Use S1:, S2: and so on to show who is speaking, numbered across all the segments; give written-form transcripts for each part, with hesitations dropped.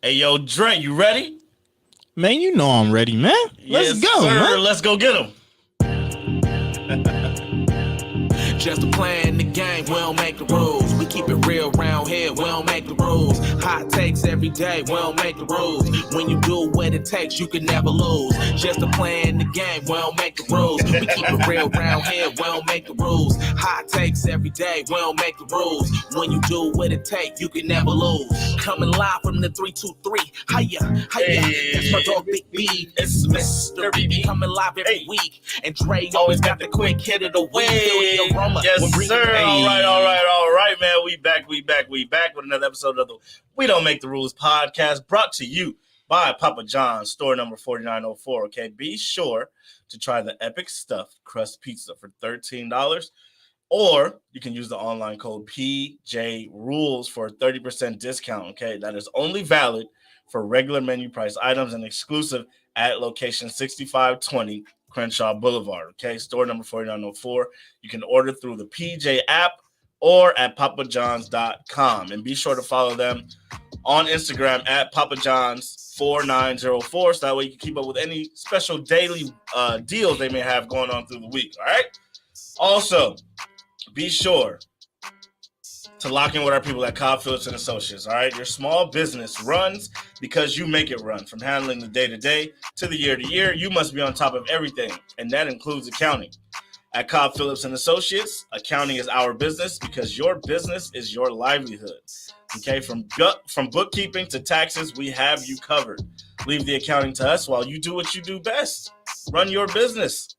S1: Hey, yo, Dre, you ready?
S2: Man, you know I'm ready, man. Let's go,
S1: sir.
S2: man.
S1: Let's go get him.
S3: Just a play in the game, we don't make the rules. We keep it real around here, we don't make the rules. Hot takes every day, we don't make the rules. When you do what it takes, you can never lose. Just a play in the game, we don't make the rules. We keep it real around here, we don't make the rules. Hot takes every day, we don't make the rules. When you do what it takes, you can never lose. Coming live from the 323, hiya, hiya. That's my dog Big B, it's Mr. B. Coming live every week. And Dre always got the quick hit of the week.
S1: Yes, sir. All right, man. We back with another episode of the We Don't Make the Rules podcast, brought to you by Papa John's, store number 4904. Okay, be sure to try the epic stuffed crust pizza for $13, or you can use the online code PJ Rules for a 30% discount. Okay, that is only valid for regular menu price items and exclusive at location 6520 Crenshaw Boulevard. Okay, store number 4904. You can order through the PJ app or at papajohns.com, and be sure to follow them on Instagram at papajohns4904, so that way you can keep up with any special daily deals they may have going on through the week. All right, also be sure to lock in with our people at Cobb Phillips and Associates. All right, your small business runs because you make it run. From handling the day-to-day to the year-to-year, you must be on top of everything, and that includes accounting. At Cobb Phillips and Associates, accounting is our business because your business is your livelihood. Okay, from bookkeeping to taxes, we have you covered. Leave the accounting to us while you do what you do best. Run your business.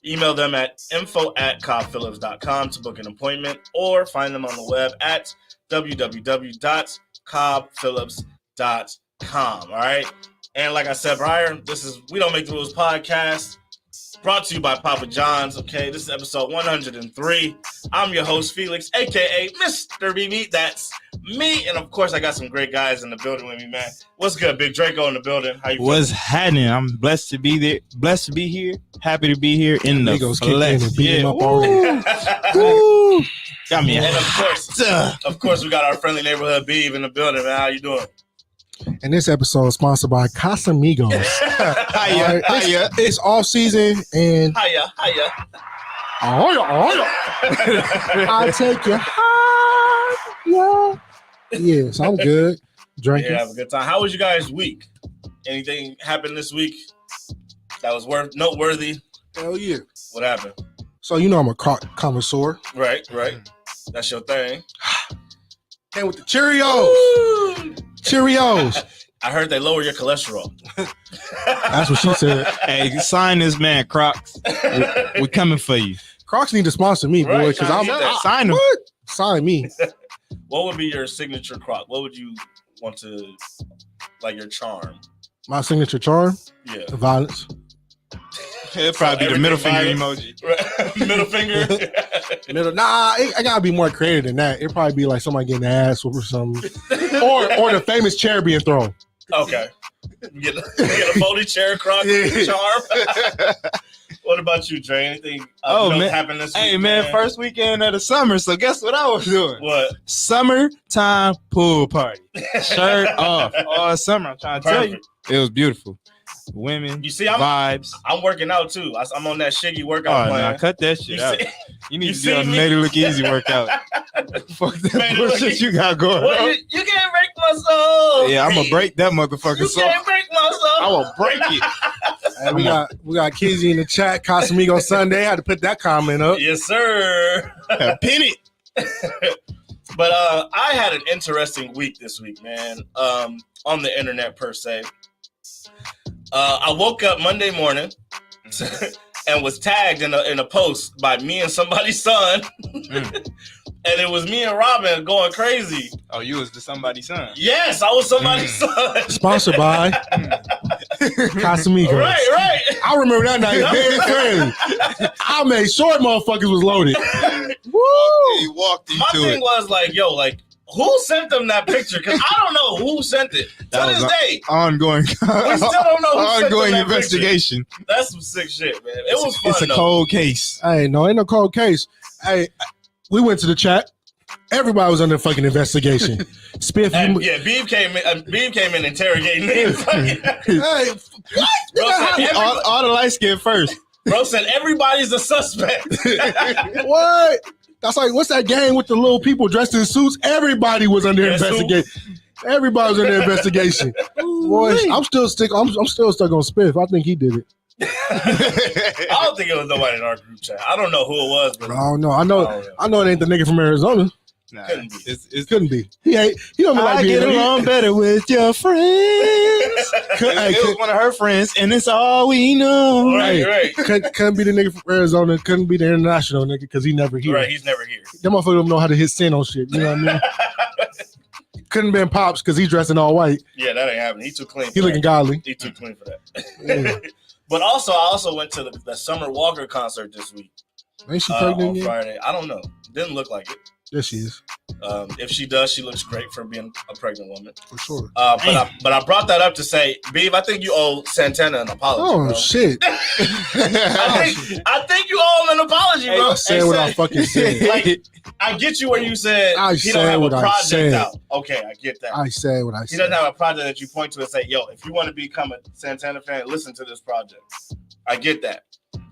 S1: Email them at info@cobbphillips.com to book an appointment, or find them on the web at www.cobbphillips.com. All right. And like I said prior, this is We Don't Make the Rules podcast, brought to you by Papa John's. Okay, this is episode 103. I'm your host, Felix, aka Mr. BB. That's me. And of course, I got some great guys in the building with me, man. What's good, Big Draco in the building? How you feeling?
S2: What's happening? I'm blessed to be there. Blessed to be here. Happy to be here in the flesh.
S1: Yeah.
S2: Woo. Got me.
S1: And of course, we got our friendly neighborhood Beav in the building, man. How you doing?
S4: And this episode is sponsored by Casamigos.
S2: Hiya.
S4: It's off season and
S1: Hiya.
S4: I take you high. Yeah, so I'm good. Drinking.
S1: Yeah, have a good time. How was you guys' week? Anything happened this week that was noteworthy?
S4: Hell yeah.
S1: What happened?
S4: So you know I'm a connoisseur.
S1: Right. That's your thing.
S4: And with the Cheerios. Ooh. Cheerios.
S1: I heard they lower your cholesterol.
S4: That's what she said.
S2: Hey, sign this man, Crocs. We're coming for you.
S4: Crocs need to sponsor me, boy, because
S2: sign them.
S4: What? Sign me.
S1: What would be your signature Croc? What would you want to, like, your charm?
S4: My signature charm?
S1: Yeah.
S4: Violence.
S2: It'll probably be the middle finger emoji.
S1: Right. Middle finger?
S4: I gotta be more creative than that. It'd probably be like somebody getting ass or something. or the famous chair being thrown.
S1: Okay. Get a folding chair Croc charm. What about you, Dre? Anything happened this week?
S2: Hey, man, first weekend of the summer, so guess what I was doing?
S1: What?
S2: Summertime pool party. Shirt off. All summer, I'm trying to tell you. It was beautiful. Women,
S1: you see,
S2: vibes.
S1: I'm working out, too. I'm on that shiggy workout plan.
S2: Nah, cut that shit out. You need to do a made it look easy workout. Fuck that bullshit you got going on.
S1: You can't break my soul.
S2: Yeah, I'm going to break that motherfucker.
S1: You can't break my soul.
S2: I will break it.
S4: Hey, we got Kizzy in the chat. Casamigos Sunday. I had to put that comment up.
S1: Yes, sir.
S2: Pin it.
S1: But I had an interesting week this week, man, on the internet per se. I woke up Monday morning and was tagged in a post by me and somebody's son. And it was me and Robin going crazy.
S2: Oh, you was somebody's son?
S1: Yes, I was somebody's son.
S4: Sponsored by Casamigos.
S1: Right.
S4: I remember that night. Very crazy. I made sure motherfuckers was loaded.
S2: Woo! He walked into
S1: My thing was like, who sent them that picture? Because I don't know who sent it. To this day.
S2: Ongoing.
S1: We still don't know who
S2: ongoing
S1: sent them
S2: investigation.
S1: Picture. That's some sick shit, man. It was fun.
S2: It's a cold case.
S4: Hey, no, ain't no cold case. Hey, we went to the chat. Everybody was under fucking investigation. Spiff,
S1: Beav came in interrogating him.
S4: Hey, what?
S2: All the light skin first.
S1: Bro said everybody's a suspect.
S4: What? That's like, what's that game with the little people dressed in suits? Everybody was under investigation. Everybody was under investigation. Boy, I'm still stuck on Spiff. I think he did it.
S1: I don't think it was nobody in our group chat. I don't know who it was, but
S4: I don't know. I know it ain't the nigga from Arizona.
S2: Nah,
S1: couldn't be.
S2: it
S4: Couldn't be. He don't like
S2: I
S4: being
S2: get along better with your friends. It was one of her friends, and it's all we know.
S1: Right.
S4: Couldn't be the nigga from Arizona. Couldn't be the international nigga because he never here.
S1: Right, he's never here.
S4: That motherfucker don't know how to hit sin on shit. You know what I mean? Couldn't been Pops because he's dressing all white.
S1: Yeah, that ain't happening. He too clean.
S4: He looking godly.
S1: He too clean for that.
S4: Yeah.
S1: But also, I also went to the Summer Walker concert this week.
S4: Ain't she pregnant
S1: on
S4: yet?
S1: Friday. I don't know. Didn't look like it.
S4: Yes, she is.
S1: If she does, she looks great for being a pregnant woman.
S4: For sure.
S1: But I brought that up to say, Beav, I think you owe Santana an apology.
S4: Oh,
S1: bro.
S4: shit.
S1: I think you owe him an apology, bro.
S4: I said what I fucking said.
S1: Like, I get you where you said he don't have a project out. Okay, I get that.
S4: I said what I said.
S1: He doesn't have a project that you point to and say, yo, if you want to become a Santana fan, listen to this project. I get that.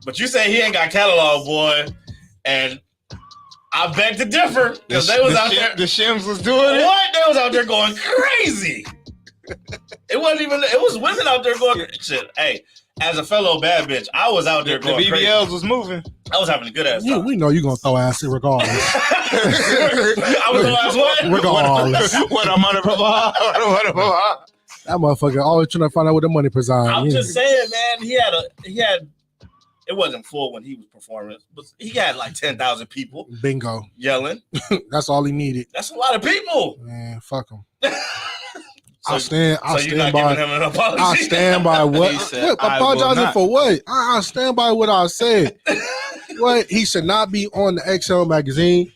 S1: But you say he ain't got catalog, boy, and I beg to differ because they was out there.
S2: The Shims was doing it.
S1: What? They was out there going crazy. It was women out there going shit. Hey, as a fellow bad bitch, I was out there going crazy.
S2: The BBLs was moving.
S1: I was having a good ass time.
S4: We know you gonna throw ass in regardless.
S1: I was going to ask what?
S4: Regardless.
S2: What I'm under
S4: That motherfucker always trying to find out what the money preside.
S1: I'm just saying, man, he had it wasn't full when he was performing, but he had like 10,000 people
S4: Bingo.
S1: yelling.
S4: That's all he needed.
S1: That's a lot of people.
S4: Man, fuck him.
S1: So
S4: you're not
S1: giving him an apology?
S4: I stand by what?
S2: He said,
S4: Apologizing for what? I stand by what I said. What? He should not be on the XL magazine.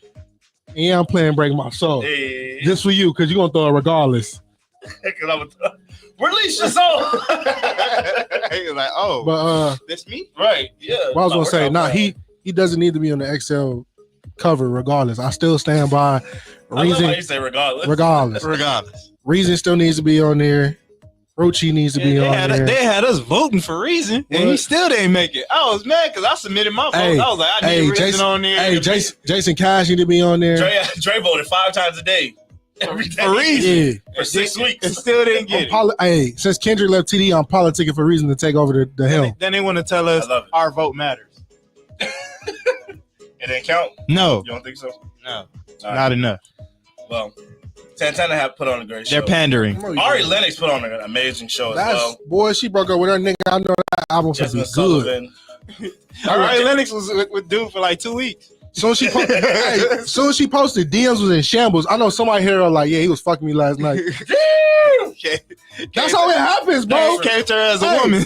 S4: Yeah, I'm playing Break My Soul.
S1: Hey.
S4: Just for you, because you're going to throw it regardless.
S1: Release your soul.
S2: He was like, oh,
S4: But
S2: that's me?
S1: Right, yeah.
S4: what I was going to say, he doesn't need to be on the XL cover regardless. I still stand by
S1: I love how you
S4: Reason.
S1: say regardless.
S2: Regardless.
S4: Reason still needs to be on there. Rochi needs to be on there.
S2: They had us voting for Reason, and he still didn't make it. I was mad because I submitted my vote. I was like, I need Reason
S4: Jason,
S2: on there.
S4: Hey, Jason Cash need to be on there.
S1: Dre voted 5 times a day. Every day.
S2: For Reason.
S4: Yeah.
S1: For 6 weeks.
S2: And still didn't get it.
S4: Hey, since Kendrick left TD, I'm politicking for Reason to take over the helm.
S2: Then they want to tell us
S1: I love it.
S2: our vote matters.
S1: It didn't count?
S2: No,
S1: You don't think so?
S2: no,
S1: All right.
S2: not enough.
S1: Well, Santana have put on a great show.
S2: They're pandering.
S1: Ari Lennox put on an amazing show as well.
S4: Boy, she broke up with her nigga. I know that album should be
S1: Jasmine
S4: good.
S1: Sullivan.
S2: All right, Lennox was with dude for like 2 weeks.
S4: Soon as she posted, DMs was in shambles. I know somebody here are like, yeah, he was fucking me last night. That's how it happens, bro.
S2: Came to her as a woman.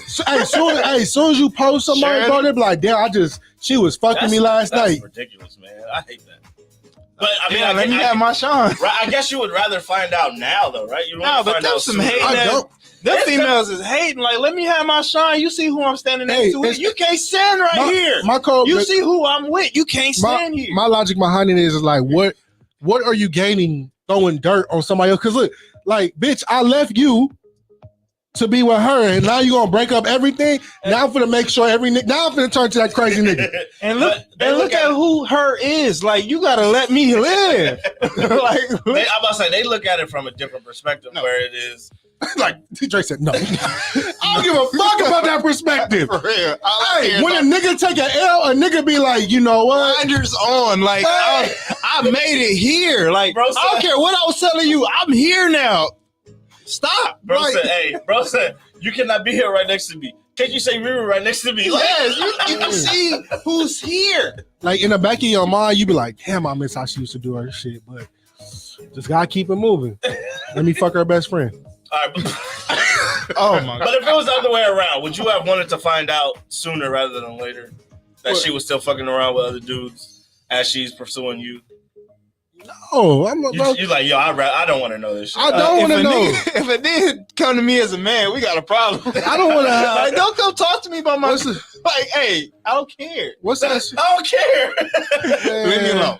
S4: Soon as you post somebody, bro, they be like, damn, she was fucking me last
S1: That's
S4: night.
S1: ridiculous, man. I hate that. But I mean,
S2: Let me have my Sean.
S1: I guess you would rather find out now, though, right? You don't
S2: No,
S1: want to
S2: but
S1: find
S2: there's
S1: out
S2: some
S1: sooner.
S2: hating.
S4: I don't.
S2: Them females is hating. Like, let me have my Sean. You see who I'm standing next to.
S4: it's-
S2: You can't stand right here.
S4: My code,
S2: You see who I'm with. You can't stand here.
S4: my logic behind it is like, what are you gaining throwing dirt on somebody else? Because look, like, bitch, I left you to be with her, and now you gonna break up everything. Now I'm gonna make sure now I'm gonna turn to that crazy nigga.
S2: And look,
S1: But they look
S2: at who her is. Like, you gotta let me live.
S1: I'm about to say they look at it from a different perspective, where it is
S4: Like Drake said, no. I don't give a fuck about that perspective.
S2: For real.
S4: Hey, when a nigga take an L, a nigga be like, you know what?
S2: Blinders on. Like,
S4: Hey.
S2: I made it here. Like,
S1: Bro
S2: I don't
S1: said-
S2: care what I was telling you. I'm here now. Stop.
S1: bro
S2: Like,
S1: said, bro said, you cannot be here right next to me. Can't you say Riri right next to me? Like,
S2: yes, you can see who's here.
S4: Like in the back of your mind, you be like, damn, I miss how she used to do her shit, but just gotta keep it moving. Let me fuck her best friend.
S1: all right,
S2: Oh my
S1: but if it was the other way around, would you have wanted to find out sooner rather than later that she was still fucking around with other dudes as she's pursuing you?
S4: Oh, I'm a
S1: You like, yo, I don't want to know this shit.
S4: I don't want to know.
S2: If a nigga come to me as a man, we got a problem.
S4: I don't want to have.
S2: Like, don't come talk to me about my.
S4: What's the-
S2: Like, hey, I don't care.
S4: What's that shit?
S1: I don't care.
S2: Leave me alone.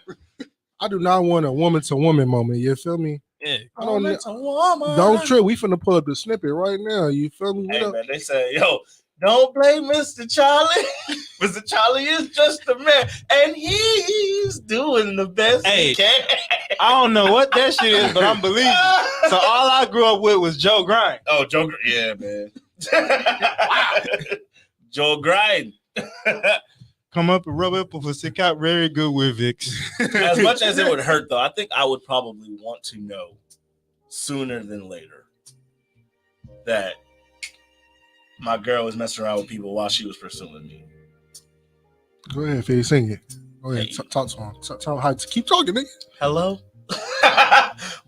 S4: I do not want a woman to woman moment. You feel me?
S2: Yeah.
S4: I don't trip. We finna pull up the snippet right now. You feel me?
S1: Hey, man, they say, yo, don't blame Mr. Charlie. Mr. Charlie is just a man, and he's doing the best he can.
S2: I don't know what that shit is, but I'm believing. So all I grew up with was Joe Grind.
S1: Oh, Joe, yeah, man. Wow. Joe Grind.
S2: Come up and rub it for stick out very good with Vicks.
S1: As much as it would hurt, though, I think I would probably want to know sooner than later that my girl was messing around with people while she was pursuing me.
S4: Go ahead, Fee, sing it. Go ahead, talk to him. Tell him how to keep talking, nigga.
S1: Hello?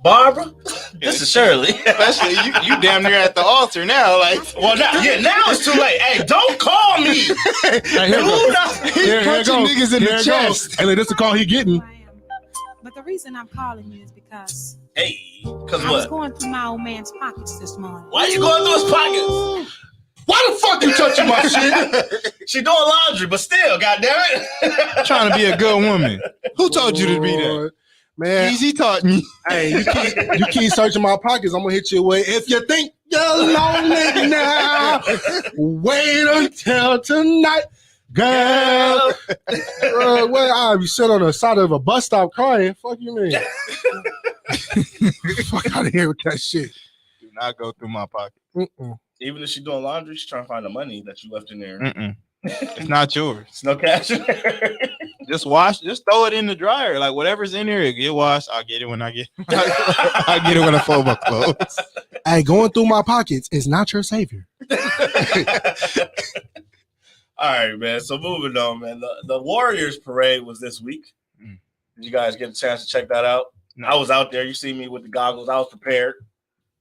S1: Barbara? This is Shirley.
S2: Especially you damn near at the altar now. Like,
S1: well, now it's too late. Hey, don't call me.
S4: Hey,
S2: He's punching niggas in the chest.
S4: Hey, this is the call he getting.
S5: But the reason I'm calling you is because
S1: because
S5: I was
S1: what?
S5: going through my old man's pockets this morning.
S1: Why you going through his pockets?
S4: Why the fuck you touching my shit?
S1: She doing laundry, but still, goddammit.
S2: Trying to be a good woman. Who told you to be that?
S4: Man,
S2: Easy taught me.
S4: Hey, you keep searching my pockets, I'm gonna hit you away. If you think you're lonely now, wait until tonight, girl. Where I be sitting on the side of a bus stop crying. Fuck you, mean? Fuck out of here with that shit.
S2: Do not go through my pocket.
S1: Even if she's doing laundry, she's trying to find the money that you left in there.
S2: It's not yours.
S1: It's no cash in there.
S2: Just throw it in the dryer. Like whatever's in there, get washed. I'll get it when I get I'll get it when I fold my clothes.
S4: Hey, going through my pockets is not your savior.
S1: All right, man. So moving on, man. The Warriors parade was this week. Did you guys get a chance to check that out?
S2: No.
S1: I was out there. You see me with the goggles. I was prepared.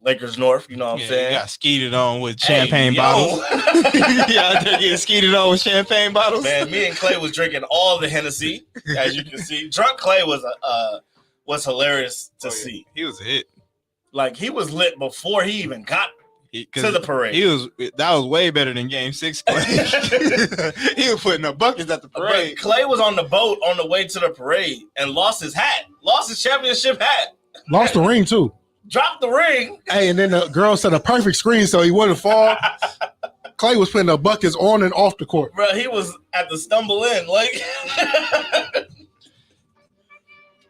S1: Lakers North, you know what I'm saying?
S2: You got skeeted on with champagne bottles. Yeah, out there getting skeeted on with champagne bottles.
S1: Man, me and Clay was drinking all the Hennessy, as you can see. Drunk Clay was hilarious to see.
S2: He was a hit.
S1: Like he was lit before he even got to the parade.
S2: That was way better than Game 6. Clay. He was putting up buckets at the parade.
S1: But Clay was on the boat on the way to the parade and lost his championship hat.
S4: Lost the ring too.
S1: Dropped the ring.
S4: Hey, and then the girl set a perfect screen so he wouldn't fall. Clay was putting the buckets on and off the court.
S1: Bro, he was at the stumble in. Like,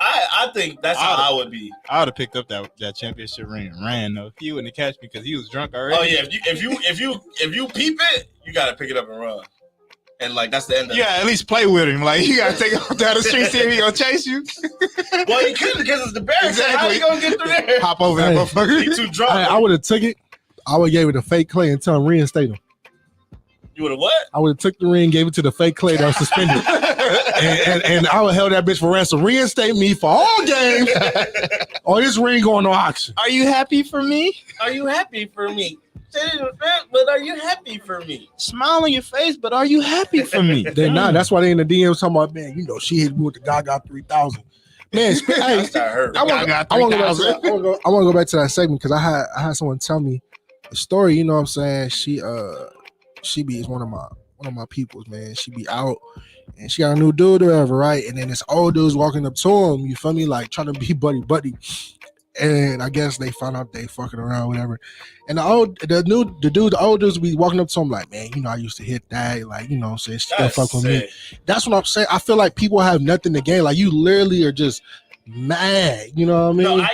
S1: I think that's how I would be.
S2: I would have picked up that championship ring and ran though. He wouldn't have catch me because he was drunk already.
S1: Oh yeah, if you peep it, you gotta pick it up and run. And like that's the end of it.
S2: Yeah, at least play with him. Like you gotta take him down the street, see if he gonna chase you.
S1: Well, he couldn't because it's the Bears.
S2: Exactly.
S1: How you gonna get through there?
S2: Hop over that motherfucker.
S1: He too drunk.
S4: I would have took it. I would have gave it to fake Clay and tell him reinstate him.
S1: You would have what?
S4: I would have took the ring, gave it to the fake Clay that was suspended, and I would have held that bitch for ransom. Reinstate me for all games, or this ring going to auction.
S2: Are you happy for me?
S1: Are you happy for me? But are you happy for me?
S2: Smile on your face, but are you happy for me?
S4: They're not. That's why they in the DMs talking about, man, you know, she hit me with the Gaga 3000. Man, hey, I want to go back to that segment because I had someone tell me a story. You know what I'm saying? She be one of my peoples, man. She be out and she got a new dude or whatever, right? And then this old dude's walking up to him. You feel me? Like trying to be buddy. And I guess they found out they fucking around, whatever. And the old dudes be walking up to him like, man, you know, I used to hit that, like, you know, say she still fuck with me. That's what I'm saying. I feel like people have nothing to gain. Like you literally are just mad. You know what I mean?
S1: No,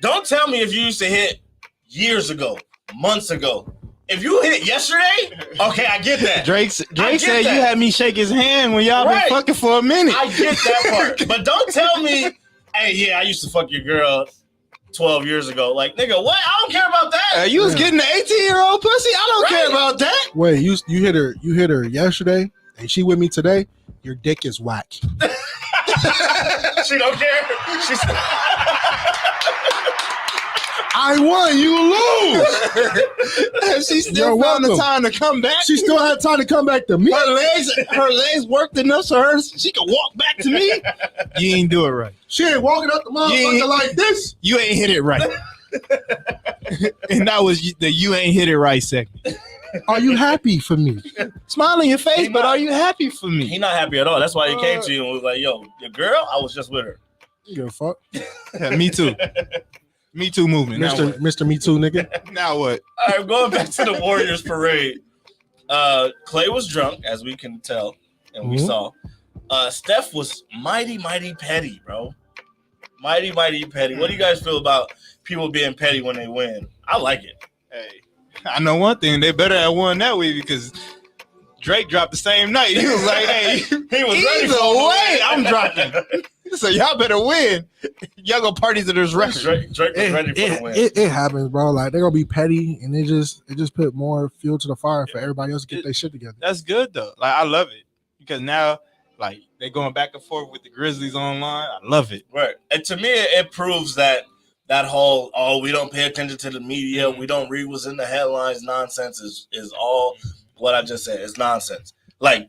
S1: don't tell me if you used to hit years ago, months ago. If you hit yesterday, okay, I get that.
S2: Drake said you had me shake his hand when y'all been fucking for a minute.
S1: I get that part. But don't tell me, hey, yeah, I used to fuck your girl 12 years ago. Like, nigga, what? I don't care about that.
S2: You was getting an 18-year-old pussy? I don't care about that.
S4: Wait, you hit her yesterday and she with me today? Your dick is whack.
S1: She don't care. She's
S4: I won, you lose.
S2: She still found the time to come back.
S4: She still had time to come back to me.
S2: Her legs worked enough so she could walk back to me. You ain't do it right.
S4: She ain't walking up the motherfucker like this.
S2: You ain't hit it right. And that was the you ain't hit it right segment.
S4: Are you happy for me?
S2: Smile on your face, but are you happy for
S1: He
S2: me?
S1: not happy at all. That's why he came to you and was like, "Yo, your girl, I was just with her."
S4: You give a fuck,
S2: Yeah, me too. Me too movement. Now what?
S4: Mr. Me Too, nigga.
S2: Now what?
S1: All right, going back to the Warriors parade. Clay was drunk, as we can tell, and we saw. Steph was mighty petty, bro. Mighty petty. What do you guys feel about people being petty when they win? I like it.
S2: Hey, I know one thing. They better have won that way because Drake dropped the same night. He was like, "Hey,
S1: He was ready
S2: either
S1: for
S2: way, I'm dropping." So y'all better win. Y'all go party to this record.
S1: Drake was ready for the win.
S4: It happens, bro. Like they're gonna be petty, and it just put more fuel to the fire for everybody else to get their shit together.
S2: That's good though. Like I love it because now, like they going back and forth with the Grizzlies online. I love it.
S1: Right. And to me, it proves that whole, we don't pay attention to the media, we don't read what's in the headlines nonsense is all what I just said. It's nonsense. Like,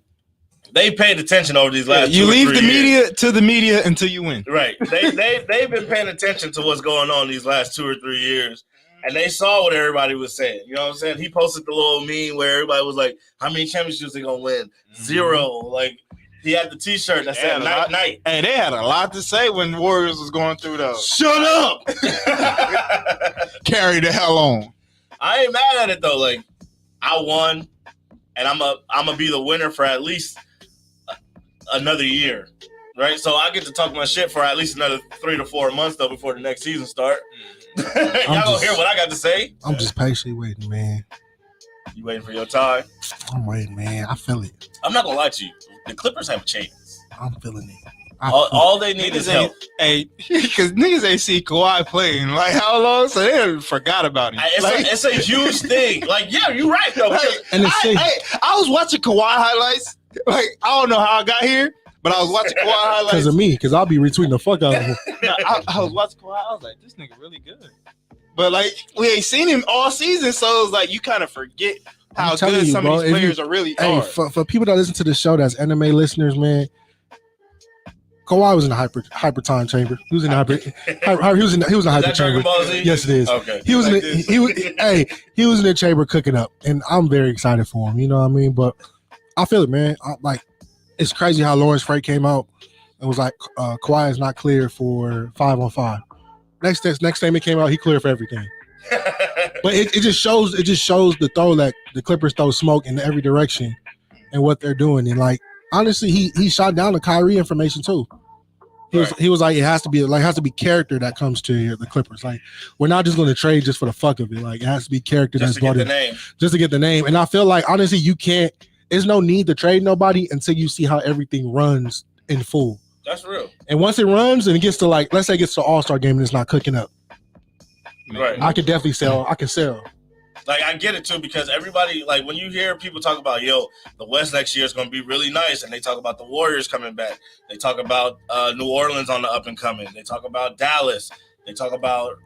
S1: they paid attention over these last
S2: You
S1: 2 or
S2: leave
S1: 3
S2: the
S1: years.
S2: media to the media until you win.
S1: Right. They've been paying attention to what's going on these last 2 or 3 years. And they saw what everybody was saying. You know what I'm saying? He posted the little meme where everybody was like, how many championships they going to win? 0. Like, he had the T-shirt that said night.
S2: Hey, they had a lot to say when Warriors was going through those.
S1: Shut up!
S2: Carry the hell on.
S1: I ain't mad at it, though. Like, I won, and I'm a be the winner for at least another year, right? So I get to talk my shit for at least another 3 to 4 months, though, before the next season start. Y'all gonna hear what I got to say?
S4: I'm just patiently waiting, man.
S1: You waiting for your time?
S4: I'm waiting, man. I feel it.
S1: I'm not gonna lie to you. The Clippers have a chance.
S4: I'm feeling it.
S1: All they need is help.
S2: Hey, because niggas ain't see Kawhi playing like how long, so they forgot about him.
S1: It's a huge thing. Like, yeah, you're right though.
S4: And
S2: I was watching Kawhi highlights. Like, I don't know how I got here, but I was watching Kawhi highlights.
S4: Because of me, because I'll be retweeting the fuck out of him.
S2: I was watching Kawhi. I was like, this nigga really good. But like, we ain't seen him all season, so it's like you kind of forget how good some of these players are really.
S4: Hey, for people that listen to the show, that's anime listeners, man. Kawhi was in the hyper time chamber. He was in the he was in the hyper chamber. Yes, it is.
S1: Okay.
S4: He was he was in the chamber cooking up, and I'm very excited for him. You know what I mean? But I feel it, man. It's crazy how Lawrence Freight came out and was like, Kawhi is not clear for 5-on-5. Next statement came out, he cleared for everything. But it just shows the throw that the Clippers throw smoke in every direction and what they're doing. And like honestly, he shot down the Kyrie information too. He was like, it has to be character that comes to the Clippers. Like, we're not just going to trade just for the fuck of it. Like, it has to be character
S1: just
S4: that's brought in just to get the name. And I feel like honestly, you can't. There's no need to trade nobody until you see how everything runs in full.
S1: That's real.
S4: And once it runs and it gets to let's say it gets to All-Star game and it's not cooking up.
S1: Right.
S4: I could definitely sell. I can sell.
S1: Like, I get it too, because everybody, like, when you hear people talk about, the West next year is going to be really nice, and they talk about the Warriors coming back, they talk about New Orleans on the up and coming, they talk about Dallas, they talk about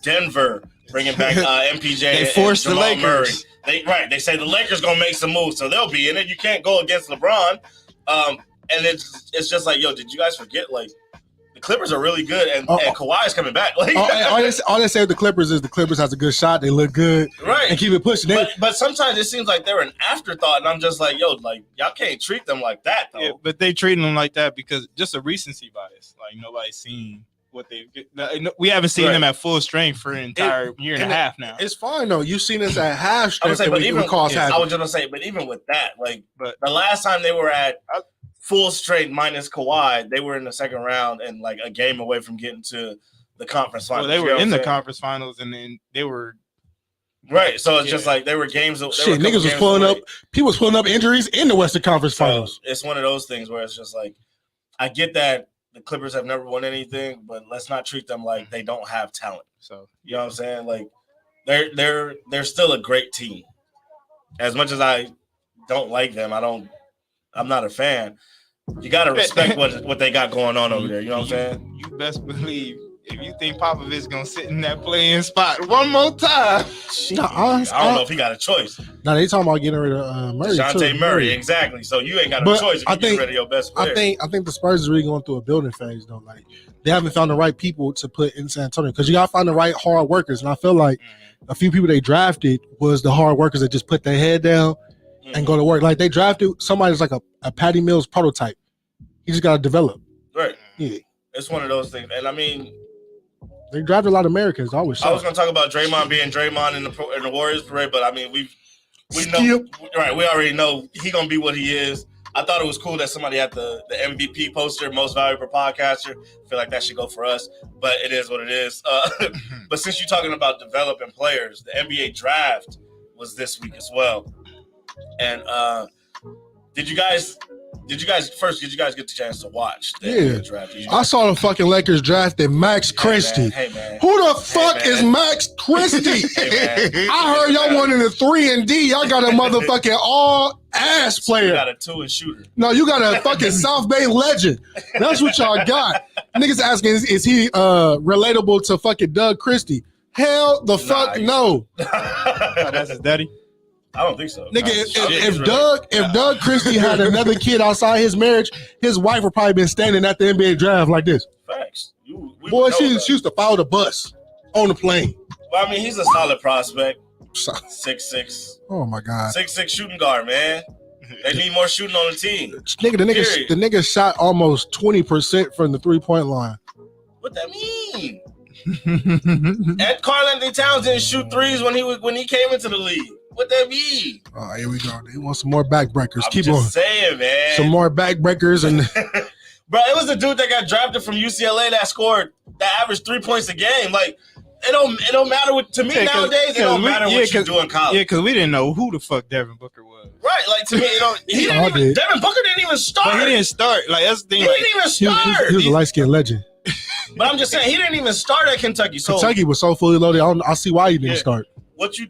S1: Denver bringing back MPJ.
S2: They forced the Lakers.
S1: Murray. They say the Lakers going to make some moves, so they'll be in it. You can't go against LeBron. And it's just like, did you guys forget, like, the Clippers are really good, and Kawhi is coming back. Like,
S4: all they say with the Clippers is the Clippers has a good shot. They look good,
S1: right?
S4: And keep it pushing.
S1: But sometimes it seems like they're an afterthought, and I'm just like, y'all can't treat them like that, though.
S2: Yeah, but they treating them like that because just a recency bias. Like, nobody's seen what they. We haven't seen them at full strength for an entire year and a half now.
S4: It's fine though. You've seen us at half strength.
S1: I was just
S4: gonna
S1: say, but even with that, but the last time they were at full strength minus Kawhi, they were in the second round and like a game away from getting to the conference finals.
S2: Well, they were in the conference finals, and then they were
S1: right. So it's just like they were games.
S4: Niggas was pulling up. People was pulling up injuries in the Western Conference Finals.
S1: It's one of those things where it's just like, I get that the Clippers have never won anything, but let's not treat them like they don't have talent. So you know what I'm saying? Like they're still a great team. As much as I don't like them, I'm not a fan. You got to respect what they got going on over there. You know what I'm saying?
S2: You best believe if you think Popovich gonna sit in that playing spot one more time,
S1: I don't know if he got a choice.
S4: Now they talking about getting rid of Murray.
S1: DeJounte Murray, exactly. So you ain't got a choice if you get rid of your best player.
S4: I think the Spurs is really going through a building phase though. Like they haven't found the right people to put in San Antonio because you gotta find the right hard workers. And I feel like a few people they drafted was the hard workers that just put their head down and go to work. Like they drafted somebody that's like a Patty Mills prototype. He just got to develop.
S1: Right.
S4: Yeah.
S1: It's one of those things. And I mean,
S4: they drafted a lot of Americans. I was
S1: going to talk about Draymond being Draymond in the Warriors parade, but I mean, we know, right? We already know he going to be what he is. I thought it was cool that somebody had the MVP poster, most valuable podcaster. I feel like that should go for us, but it is what it is. But since you're talking about developing players, the NBA draft was this week as well. And did you guys get the chance to watch the NBA draft?
S4: I saw the fucking Lakers drafted Max Christie.
S1: Hey, man.
S4: Who the fuck is Max Christie? I heard y'all wanted a 3-and-D. Y'all got a motherfucking all-ass player.
S1: You got a 2 and shooter.
S4: No, you got a fucking South Bay legend. That's what y'all got. Niggas asking, is he relatable to fucking Doug Christie? Hell the fuck no.
S2: That's his daddy.
S1: I don't think so.
S4: Nigga, if Doug Christie had another kid outside his marriage, his wife would probably been standing at the NBA draft like this.
S1: Facts.
S4: Boy, she used to follow the bus on the plane.
S1: Well, I mean, he's a solid prospect. 6'6".
S4: Oh my God.
S1: 6'6" shooting guard, man. They need more shooting on the team.
S4: The nigga shot almost 20% from the 3-point line.
S1: What that mean? Ed Karl-Anthony Towns didn't shoot threes when he came into the league. What that mean?
S4: Oh, here we go. They want some more backbreakers.
S1: Keep on saying, man.
S4: Some more backbreakers and
S1: bro, it was a dude that got drafted from UCLA that averaged 3 points a game. Like it don't matter to me nowadays. It don't matter what you do in college.
S2: Yeah, because we didn't know who the fuck Devin Booker was.
S1: Right, like to me, Devin Booker didn't even start.
S2: But he didn't start. Like that's the thing.
S1: He didn't even start.
S4: He was a light-skinned legend.
S1: But I'm just saying he didn't even start at Kentucky. So
S4: Kentucky was so fully loaded. I see why he didn't start.
S1: What you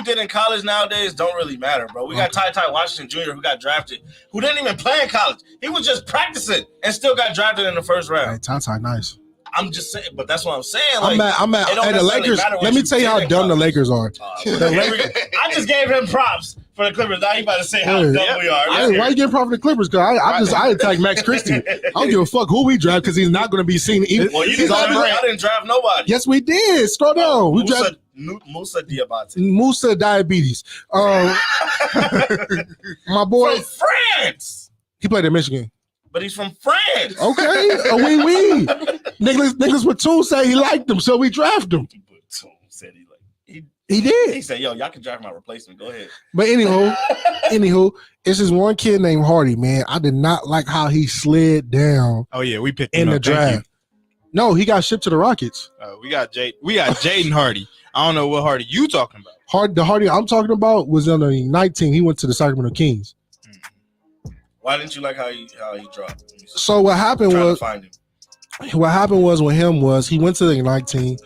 S1: did in college nowadays don't really matter, bro. We got Ty Washington Jr. who got drafted, who didn't even play in college. He was just practicing and still got drafted in the first round.
S4: Hey, Ty, nice.
S1: I'm just saying, but that's what I'm saying. Like,
S4: I'm at the Lakers. Let me tell you how dumb the Lakers are.
S1: I just gave him props for the Clippers. Now he about to say how dumb we are.
S4: Why you getting props for the Clippers? Because I attacked Max Christie. I don't give a fuck who we draft because he's not going to be seen.
S1: Well, I didn't draft nobody.
S4: Yes, we did. Scroll down. We drafted
S1: Musa Diabate.
S4: Musa Diabetes. My boy
S1: from France.
S4: He played in Michigan.
S1: But he's from France.
S4: Okay. Oui. Nicholas Batum said he liked him, so we drafted him.
S1: Batum said he liked him.
S4: He did.
S1: He said, yo, y'all can draft my replacement. Go ahead.
S4: But anywho, it's this one kid named Hardy, man. I did not like how he slid down.
S2: Oh, yeah, we picked
S4: him
S2: in
S4: the draft. No, he got shipped to the Rockets.
S2: We got Jaden Hardy. I don't know what Hardy you talking about.
S4: The Hardy I'm talking about was on the 19. He went to the Sacramento Kings.
S1: Why didn't you like how he dropped?
S4: So what happened was with him was he went to the 19.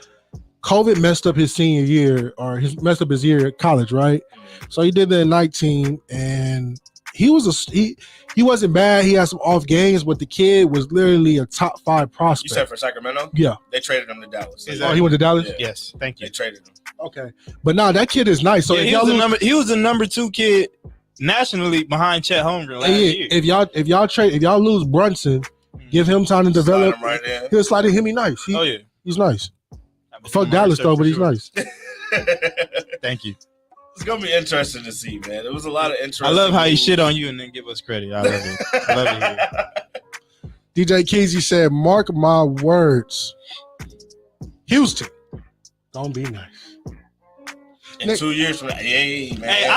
S4: COVID messed up his senior year, or messed up his year at college, right? So he did the 19, and he wasn't bad. He had some off games, but the kid was literally a top 5 prospect.
S1: You said for Sacramento?
S4: Yeah.
S1: They traded him to Dallas.
S4: He went to Dallas?
S1: Yeah.
S2: Yes, thank you.
S1: They traded him.
S4: Okay. But no, that kid is nice. So
S2: he was the number 2 kid nationally behind Chet Holmgren last year.
S4: If y'all lose Brunson, give him time to develop. He'll slide in him. He's nice. He's nice. Fuck Dallas though, but he's nice.
S2: Thank you.
S1: It's gonna be interesting to see, man. It was a lot of interest.
S2: I love how you shit on you and then give us credit. I love it. I love it.
S4: DJ Keezy said, "Mark my words, Houston, don't be nice."
S1: In 2 years from now, hey, man.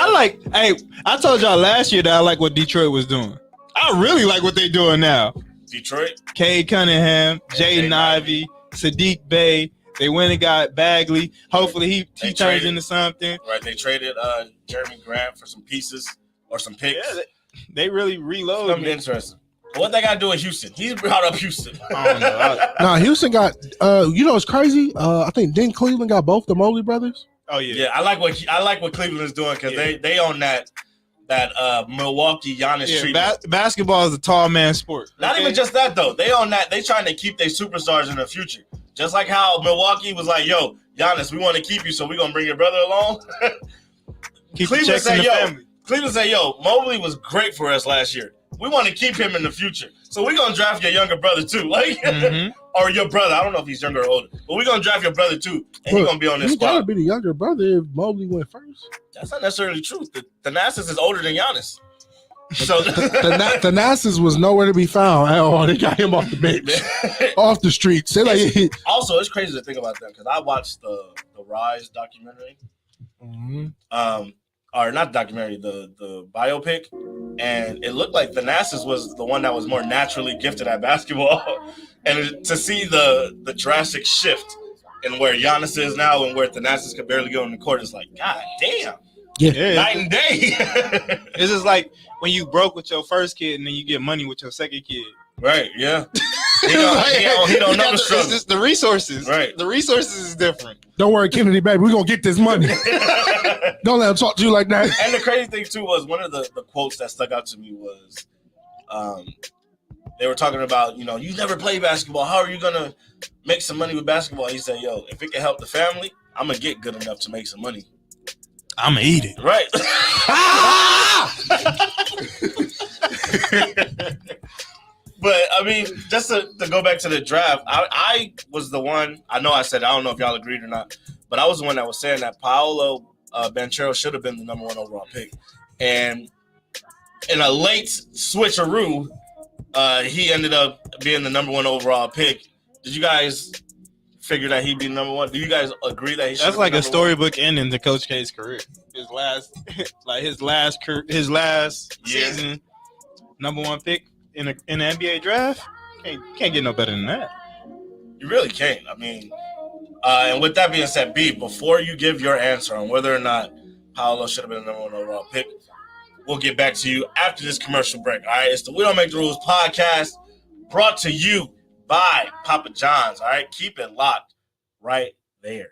S2: I told y'all last year that I like what Detroit was doing. I really like what they're doing now.
S1: Detroit?
S2: Cade Cunningham, Jaden Ivey, Sadiq Bey. They went and got Bagley. Hopefully he turns into something.
S1: Right, they traded Jeremy Grant for some pieces or some picks.
S2: Yeah, they really reload.
S1: It's gonna be interesting. What they got to do in Houston? He brought up Houston.
S2: I don't know.
S4: Houston got, it's crazy. I think didn't Cleveland got both the Mobley brothers?
S2: Oh yeah.
S1: Yeah, I like what Cleveland is doing because they own that Milwaukee Giannis treatment.
S2: Basketball is a tall man sport.
S1: Not even just that though. They own that. They trying to keep their superstars in the future. Just like how Milwaukee was like, yo, Giannis, we want to keep you, so we're going to bring your brother along. Cleveland said, yo, Mobley was great for us last year. We want to keep him in the future. So we're going to draft your younger brother too. Like, or your brother. I don't know if he's younger or older. But we're going to draft your brother too. And he's going to be on this squad.
S4: He got to be the younger brother if Mobley went first.
S1: That's not necessarily true. Thanasis is older than Giannis. So
S4: Thanasis was nowhere to be found at all. They got him off the bench, off the streets.
S1: Also, it's crazy to think about that because I watched the Rise documentary, or not documentary, the biopic, and it looked like Thanasis was the one that was more naturally gifted at basketball, and to see the drastic shift in where Giannis is now and where Thanasis could barely go on the court is like, god damn.
S4: Yeah.
S1: Night and day.
S2: It's just like when you broke with your first kid and then you get money with your second kid.
S1: Right, yeah. He don't know the struggle.
S2: It's just the resources.
S1: Right.
S2: The resources is different.
S4: Don't worry, Kennedy, baby. We're going to get this money. Don't let him talk to you like that.
S1: And the crazy thing, too, was one of the quotes that stuck out to me was they were talking about, you never play basketball. How are you going to make some money with basketball? He said, yo, if it can help the family, I'm going to get good enough to make some money.
S2: I'm going to eat it.
S1: Right. But, I mean, just to go back to the draft, I was the one, I know I said, I don't know if y'all agreed or not, but I was the one that was saying that Paolo Banchero should have been the number 1 overall pick. And in a late switcheroo, he ended up being the number 1 overall pick. Did you guys figure that he'd be number 1? Do you guys agree that he should?
S2: That's like a storybook ending to Coach K's career. His last season, number 1 pick in the NBA draft. Can't get no better than that.
S1: You really can't. I mean, and with that being said, B, before you give your answer on whether or not Paolo should have been the number 1 overall pick, we'll get back to you after this commercial break. All right, it's the We Don't Make the Rules podcast, brought to you by Papa John's. All right, keep it locked right there.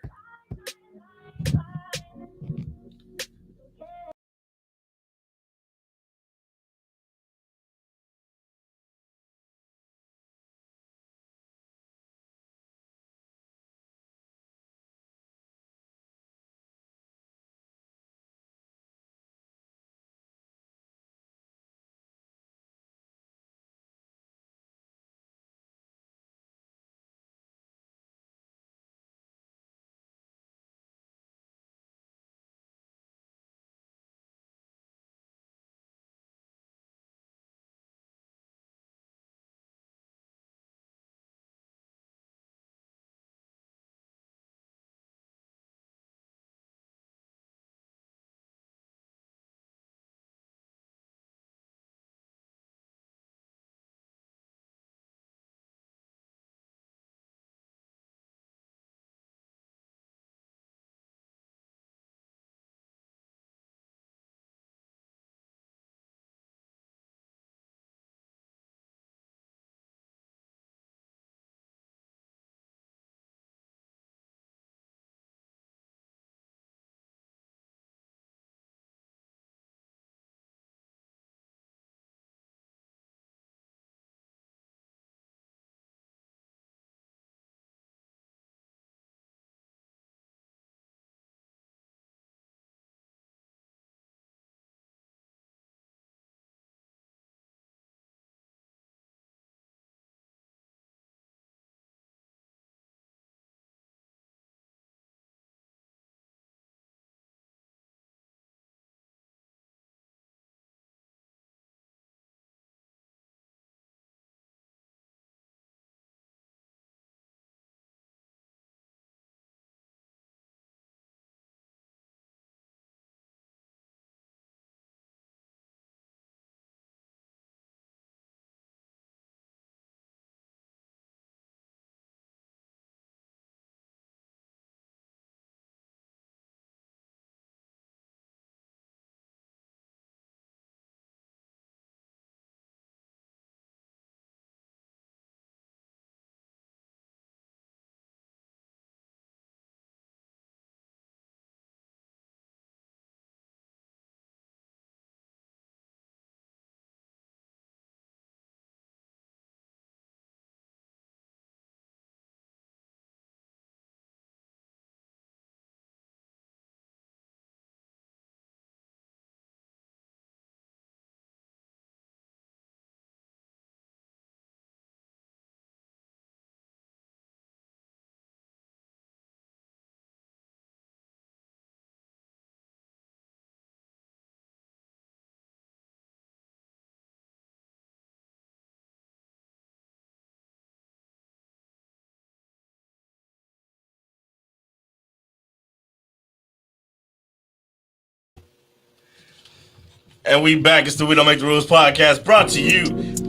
S1: And we back. It's the We Don't Make the Rules podcast, brought to you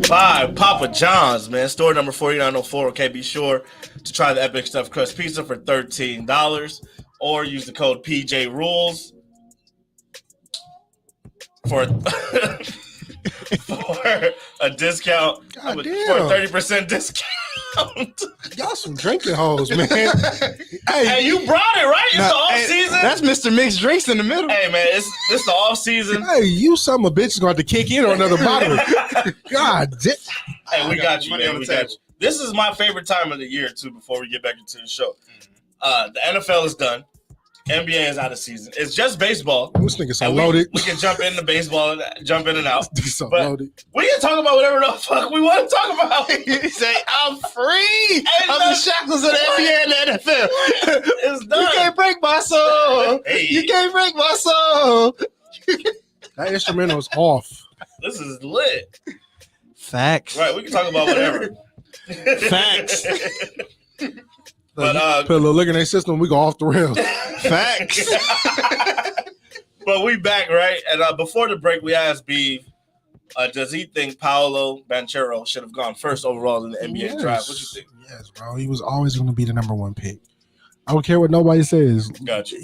S1: by Papa John's, man. Store number 4904. Okay, be sure to try the Epic Stuffed Crust Pizza for $13, or use the code PJ Rules for for a discount.
S4: God
S1: For a
S4: damn.
S1: 30% discount.
S4: Y'all some drinking hoes, man.
S1: Hey, you brought it, right? It's the off season.
S2: That's Mr. Mixed Drinks in the middle.
S1: Hey, man, it's the off season.
S4: Hey, you some of a bitch is going to kick in on another bottle. God damn.
S1: Hey, we got you,
S2: money
S1: man.
S2: on the
S1: We got
S2: table.
S1: you. This is my favorite time of the year, too, before we get back into the show. The NFL is done. NBA is out of season. It's just baseball.
S4: This nigga so
S1: And
S4: loaded.
S1: we can jump into baseball and jump in and out.
S4: This so
S1: But-
S4: loaded.
S1: We can talk about whatever the fuck we want to talk about.
S2: He say, I'm free
S1: Ain't
S2: of the shackles of the NBA and the NFL.
S1: It's done.
S2: You can't break my soul.
S1: Hey.
S2: You can't break my soul.
S4: That instrumental is off.
S1: This is lit.
S2: Facts.
S1: Right, we can talk about whatever.
S2: Facts.
S1: But
S4: Put a little liquor in their system, we go off the rails.
S2: Facts.
S1: but we back, right? And before the break, we asked Beav, does he think Paolo Banchero should have gone first overall in the NBA draft? What you think?
S4: Yes, bro. He was always going to be the number one pick. I don't care what nobody says.
S1: Got you.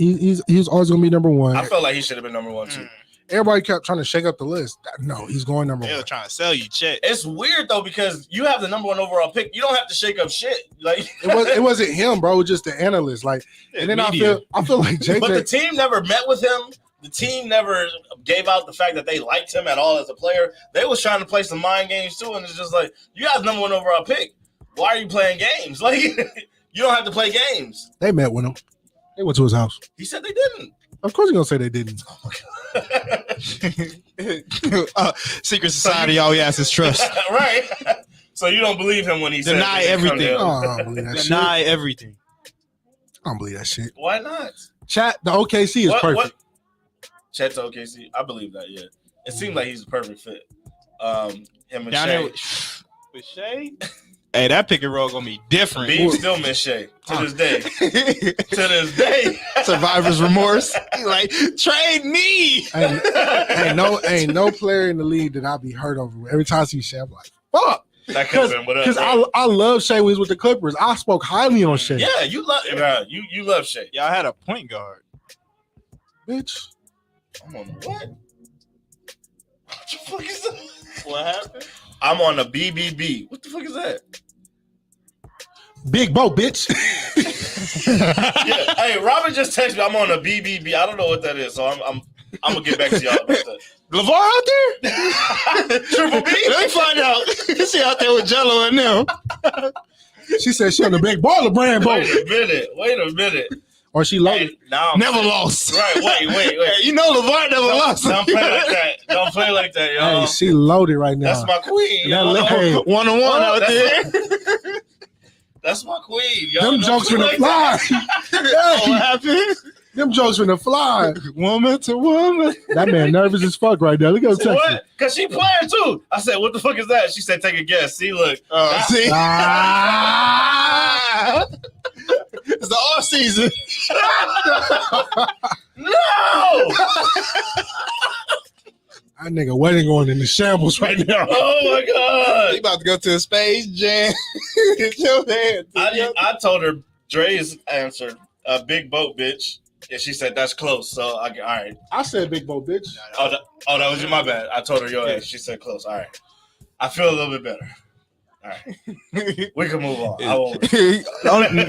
S4: He's always going to be number one.
S1: I felt like he should have been number one, too.
S4: Everybody kept trying to shake up the list. No, he's going number
S2: They were
S4: one.
S2: trying to sell you check.
S1: It's weird, though, because you have the number one overall pick. You don't have to shake up shit. Like
S4: It wasn't him, bro. It was just the analyst. Like, and then
S2: Media.
S4: I feel like
S1: But the
S4: JJ.
S1: team never met with him. The team never gave out the fact that they liked him at all as a player. They was trying to play some mind games too, and it's just like, you got the number one overall pick. Why are you playing games? Like, you don't have to play games.
S4: They met with him. They went to his house.
S1: He said they didn't.
S4: Of course, you're gonna say they didn't.
S2: Secret society always has his trust.
S1: Right. So you don't believe him when he said
S2: Deny
S1: that they come
S2: everything.
S1: to him.
S4: Oh, I don't believe that shit.
S2: Deny everything.
S4: I don't believe that shit.
S1: Why not?
S4: Chat, the OKC is perfect.
S1: Chet to OKC. I believe that, yeah. It seems like he's a perfect fit. Him and
S2: Down there
S1: Shea.
S2: with Shay. Hey, that pick and roll gonna be different.
S1: Beav still miss Shea to this day. To this day.
S2: Survivor's remorse. He like, trade me.
S4: Ain't no player in the league that I'll be hurt over. Every time I see Shea, I'm like, fuck.
S1: That could have been with us.
S4: Because
S1: right?
S4: I love Shea when he was with the Clippers. I spoke highly on Shea.
S1: Yeah, you love you love Shea.
S2: Y'all had a point guard.
S4: Bitch.
S1: I'm on the what? What the fuck is that?
S2: What happened?
S1: I'm on a BBB. What the fuck is that?
S4: Big Bo, bitch.
S1: Yeah. Hey, Robin just texted me. I'm on a BBB. I don't know what that is, so I'm gonna get back to y'all about that.
S2: LeVar out there?
S1: Triple B.
S2: Let me find out. She out there with Jello and them.
S4: She said she on the big baller brand, Bo.
S1: Wait a minute.
S4: Or she loaded.
S1: Hey, now I'm
S2: Never lost.
S1: Right, wait.
S2: Hey, you know LeVar never lost.
S1: Don't play like that. Don't play like that, y'all.
S4: Hey, she loaded right now.
S1: That's my queen.
S4: That
S1: y'all.
S4: li- hey,
S2: One-on-one out
S1: that's
S2: there.
S1: That's my queen, y'all.
S4: them
S1: Don't
S4: jokes
S1: play
S4: finna
S1: like
S4: fly.
S2: Oh, what happened?
S4: Them jokes finna fly.
S2: Woman to woman.
S4: That man nervous as fuck right now. Look at him
S1: that.
S4: texting.
S1: What? Because she playing too. I said, what the fuck is that? She said, take a guess. See, look.
S2: See?
S4: Ah.
S2: It's the off season.
S1: No!
S4: That nigga wedding going in the shambles right now.
S1: Oh my
S2: You
S1: God.
S2: about to go to a space jam. Get your hand.
S1: I told her Dre's answered, a big boat, bitch. And she said, that's close. So, all right.
S4: I said big Bo, bitch.
S1: Oh, that was you. My bad. I told her your ass. She said close. All right. I feel a little bit better. All right. We can move on. I won't.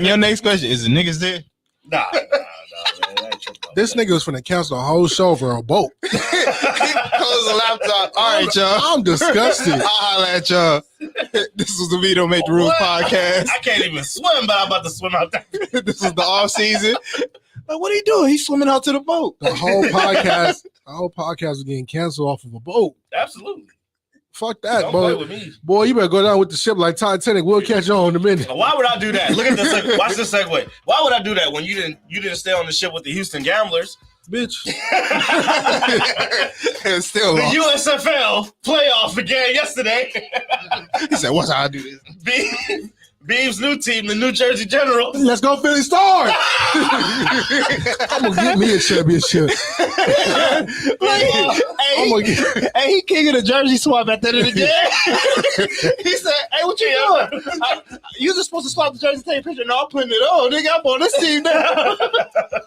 S2: Your next question is the niggas there?
S1: Nah, man. I ain't tripping about
S4: This
S1: that.
S4: nigga was finna cancel a whole show for a boat.
S2: Close the laptop. All right, y'all.
S4: I'm disgusted.
S2: I'll holler at y'all. This was the We Don't Make the Rules
S1: What?
S2: podcast.
S1: I can't even swim, but I'm about to swim out there.
S2: This is the off season. Like, what are you doing? He's swimming out to the boat.
S4: The whole podcast was getting canceled off of a boat.
S1: Absolutely.
S4: Fuck that,
S1: Don't play
S4: boy.
S1: with me.
S4: Boy, you better go down with the ship like Titanic. We'll catch you on in a minute.
S1: Why would I do that? Look at this. Watch this segue. Why would I do that when you didn't stay on the ship with the Houston Gamblers?
S4: Bitch.
S2: It's still
S1: The
S2: lost.
S1: USFL playoff began yesterday.
S2: He said, "What's how I do this?"
S1: Beav's new team, the New Jersey Generals.
S4: Let's go Philly Stars. I'm gonna get me a championship.
S2: Hey, he king of the jersey swap at the end of the game. He said, "Hey, what you doing? You just supposed to swap the jersey, take a picture. No, I'm putting it on. Nigga, I'm on this team now."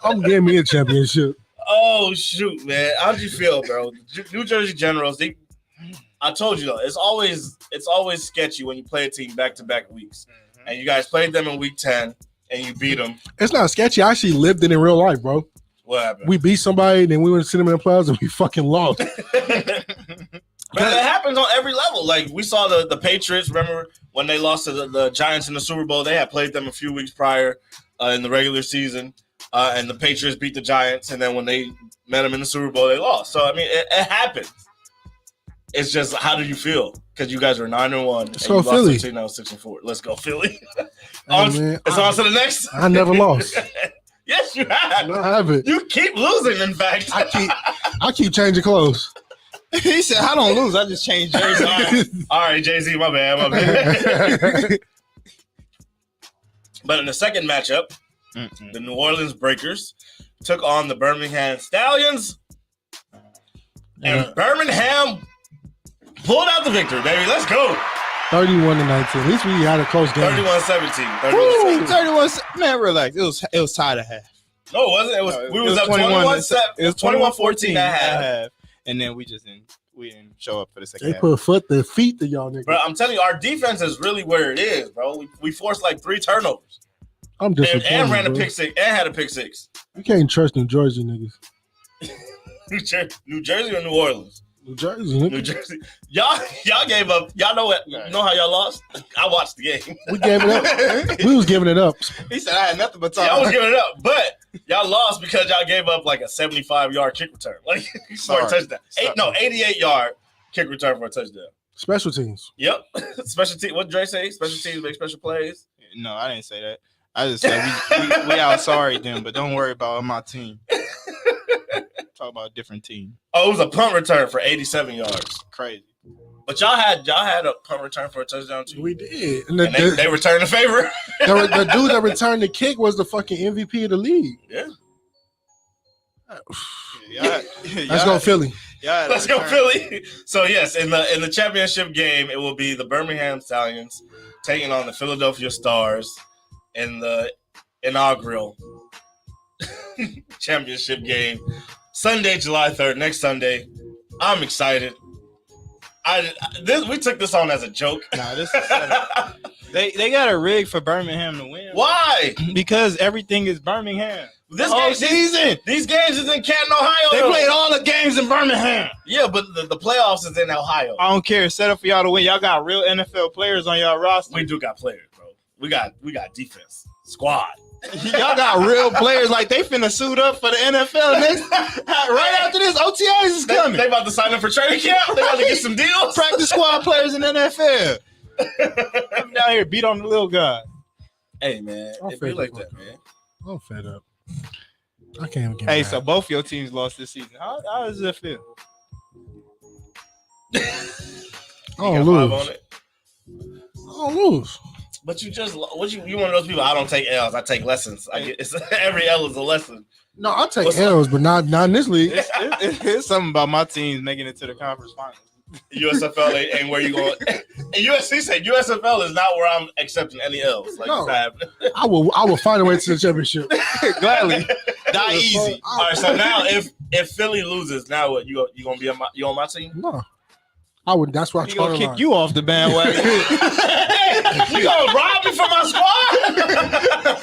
S4: I'm getting me a championship.
S1: Oh shoot, man! How'd you feel, bro? New Jersey Generals. I told you though, it's always sketchy when you play a team back-to-back weeks, and you guys played them in week 10 and you beat them.
S4: It's not sketchy. I actually lived it in real life, bro.
S1: What happened?
S4: We beat somebody, then we went to see them in the playoffs, and we fucking lost.
S1: But it happens on every level. Like we saw the Patriots. Remember when they lost to the Giants in the Super Bowl? They had played them a few weeks prior in the regular season, and the Patriots beat the Giants. And then when they met them in the Super Bowl, they lost. So I mean, it happens. It's just how do you feel? Because you guys were 9-1 and
S4: go
S1: you
S4: Philly.
S1: lost to 6-4. Let's go Philly.
S4: Man,
S1: It's on to the next.
S4: I never lost.
S1: Yes, you have.
S4: No, I haven't.
S1: You keep losing. In fact,
S4: I keep changing clothes.
S2: He said, "I don't lose. I just change jerseys."
S1: All right, Jay-Z, my bad. But in the second matchup, the New Orleans Breakers took on the Birmingham Stallions. And Birmingham pulled out the victory, baby. Let's go.
S4: 31-19. At least we had a close game.
S1: 31-17.
S2: 31. Man, relax. It was tied at half.
S1: No, it wasn't. We was up 21-7.
S2: It was
S1: 21-14 at half.
S2: And then we didn't show up for the second
S4: They
S2: half.
S4: put their feet to y'all niggas.
S1: Bro, I'm telling you, our defense is really where it is, bro. We forced like 3 turnovers.
S4: I'm disappointed.
S1: And ran a
S4: bro.
S1: pick six and had a pick 6.
S4: You can't trust New Jersey niggas.
S1: New Jersey or New Orleans?
S4: New Jersey, nigga.
S1: New Jersey. Y'all gave up. Y'all know what? Know how y'all lost? I watched the game.
S4: We gave it up. We was giving it up.
S2: He said, "I had nothing but time."
S1: Y'all was giving it up, but y'all lost because y'all gave up like a 75-yard kick return, like for a touchdown. 88-yard kick return for a touchdown.
S4: Special teams.
S1: Yep. Special team. What did Dre say? Special teams make special plays.
S2: No, I didn't say that. I just said we out sorry them, but don't worry about my team. Talk about a different team.
S1: Oh, it was a punt return for 87 yards.
S2: Crazy.
S1: But y'all had a punt return for a touchdown too.
S4: We did.
S1: And they returned the favor.
S4: The dude that returned the kick was the fucking MVP of the league.
S1: Yeah.
S4: Let's go Philly.
S1: Let's go Philly. So yes, in the championship game, it will be the Birmingham Stallions taking on the Philadelphia Stars in the inaugural championship game. Sunday, July 3rd, next Sunday. I'm excited. We took this on as a joke.
S2: Nah, this is they got a rig for Birmingham to win.
S1: Why?
S2: Because everything is Birmingham.
S1: This
S2: whole season.
S1: These games is in Canton, Ohio.
S2: They played all the games in Birmingham.
S1: Yeah, but the playoffs is in Ohio.
S2: I don't care. Set up for y'all to win. Y'all got real NFL players on y'all roster.
S1: We do got players, bro. We got defense squad.
S2: Y'all got real players. Like they finna suit up for the NFL next. Right after this, OTAs is coming.
S1: They about to sign up for training camp. They about to get some deals.
S2: Practice squad players in the NFL. I'm down here beat on the little guy.
S1: Hey man, it be like that, man.
S4: I'm fed up. I can't even get
S2: Hey,
S4: mad.
S2: so both your teams lost this season. How does it feel?
S4: I don't lose.
S1: On it.
S4: I don't lose.
S1: But you one of those people. I don't take L's. I take lessons. Every L is a lesson.
S4: No, I take L's, but not in this league.
S2: It's something about my teams making it to the conference finals.
S1: USFL ain't where you going. And USC said USFL is not where I'm accepting any L's. Like
S4: No. I will find a way to the championship.
S2: Gladly, not easy.
S1: All right, so now if Philly loses, now what? You gonna be on my team?
S4: No, I would. That's why
S2: He gonna kick you off the bandwagon.
S1: You gonna rob me from my squad?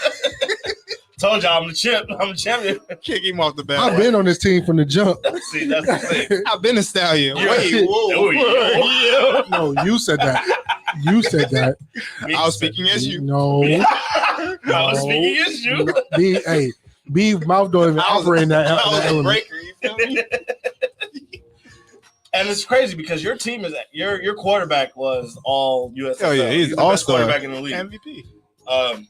S1: Told y'all I'm the champ. I'm the champion.
S2: Kick him off the bandwagon.
S4: I've been on this team from the jump.
S1: See, that's the thing.
S2: I've been a stallion.
S1: Yeah.
S2: Wait, whoa.
S4: No, you said that. You said that.
S2: I was speaking as you.
S4: No.
S1: I was speaking as you.
S4: Beav mouth don't even operate in that
S2: I was a
S4: element.
S2: breaker. You feel me?
S1: And it's crazy because your team is your quarterback was all USFL.
S2: Oh yeah, he's
S1: the
S2: all
S1: best
S2: star
S1: quarterback in the league.
S2: MVP.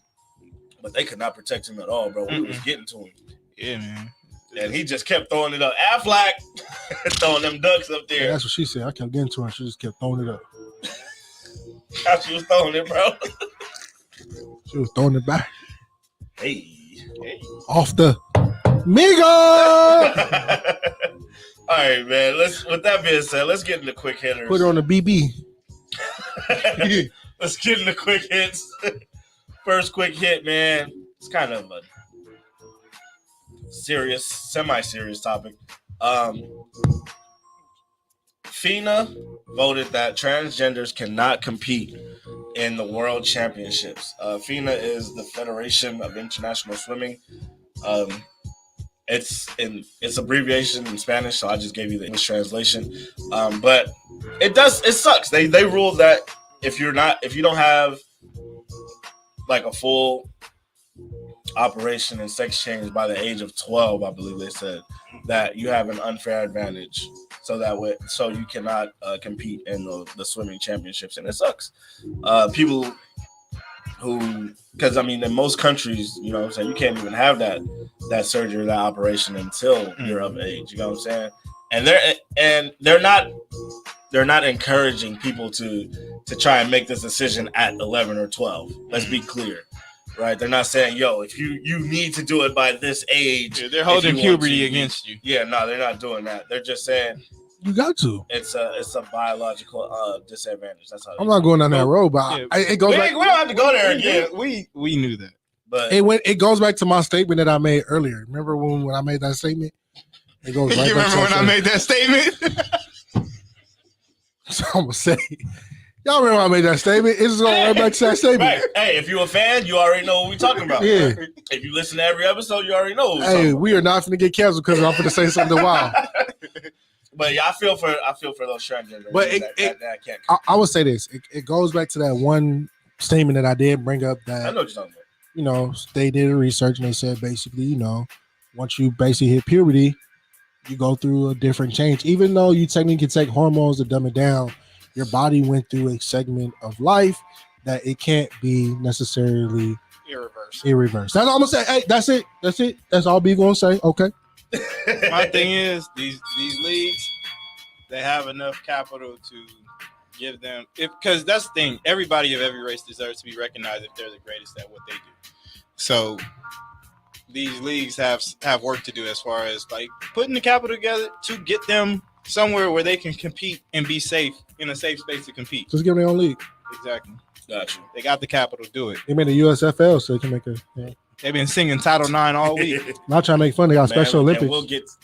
S1: But they could not protect him at all, bro. We was getting to him.
S2: Yeah, man.
S1: And he just kept throwing it up. Affleck throwing them ducks up there.
S4: Yeah, that's what she said. I kept getting to her. She just kept throwing it up.
S1: How she was throwing it, bro.
S4: She was throwing it back.
S1: Hey.
S4: Off the Migo.
S1: All right, man. With that being said, let's get into quick hitters.
S4: Put her on the BB.
S1: Let's get into quick hits. First quick hit, man. It's kind of a serious, semi-serious topic. FINA voted that transgenders cannot compete in the World Championships. FINA is the Federation of International Swimming. It's abbreviation in Spanish, so I just gave you the English translation. But it sucks. They ruled that if you don't have like a full operation and sex change by the age of 12, I believe they said, that you have an unfair advantage. So you cannot compete in the swimming championships, and it sucks. People who, because I mean, in most countries, you know what I'm saying, you can't even have that surgery, that operation until you're of age. You know what I'm saying? And they're not encouraging people to try and make this decision at 11 or 12. Let's be clear. Right, they're not saying, "Yo, if you need to do it by this age."
S2: Yeah, they're holding puberty against you.
S1: Yeah, no, they're not doing that. They're just saying
S4: you got to.
S1: It's a biological disadvantage. That's how.
S4: I'm not going down that road, but it goes back.
S1: We don't have to go there again.
S2: We knew that,
S1: but
S4: it goes back to my statement that I made earlier. Remember when I made that statement? It goes right
S2: you
S4: back
S2: remember when I made that statement?
S4: So I'm gonna say. Y'all remember I made that statement? It's just going right back to that statement.
S1: Right. Hey, if you're a fan, you already know what we're talking about.
S4: Yeah.
S1: If you listen to every episode, you already know what we're
S4: Hey,
S1: talking about.
S4: we are not going to get canceled because I'm going to say something wild.
S1: But yeah, I feel for those transgenders.
S4: But
S1: that can't.
S4: I would say this. It goes back to that one statement that I did bring up that,
S1: I know what you're talking about.
S4: You know, they did a research and they said basically, you know, once you basically hit puberty, you go through a different change. Even though you technically can take hormones to dumb it down, your body went through a segment of life that it can't be necessarily irreversible. That's all I'm gonna say. Hey, that's it. That's all B gonna say. Okay.
S2: My thing is these leagues, they have enough capital to give them because that's the thing. Everybody of every race deserves to be recognized if they're the greatest at what they do. So these leagues have work to do as far as like putting the capital together to get them somewhere where they can compete and be safe in a safe space to compete.
S4: Just give them their own league.
S2: Exactly.
S1: Gotcha.
S2: They got the capital to do it.
S4: They made a USFL so they can make a. Yeah.
S2: They've been singing Title IX all week.
S4: Not trying to make fun. They got Special Olympics.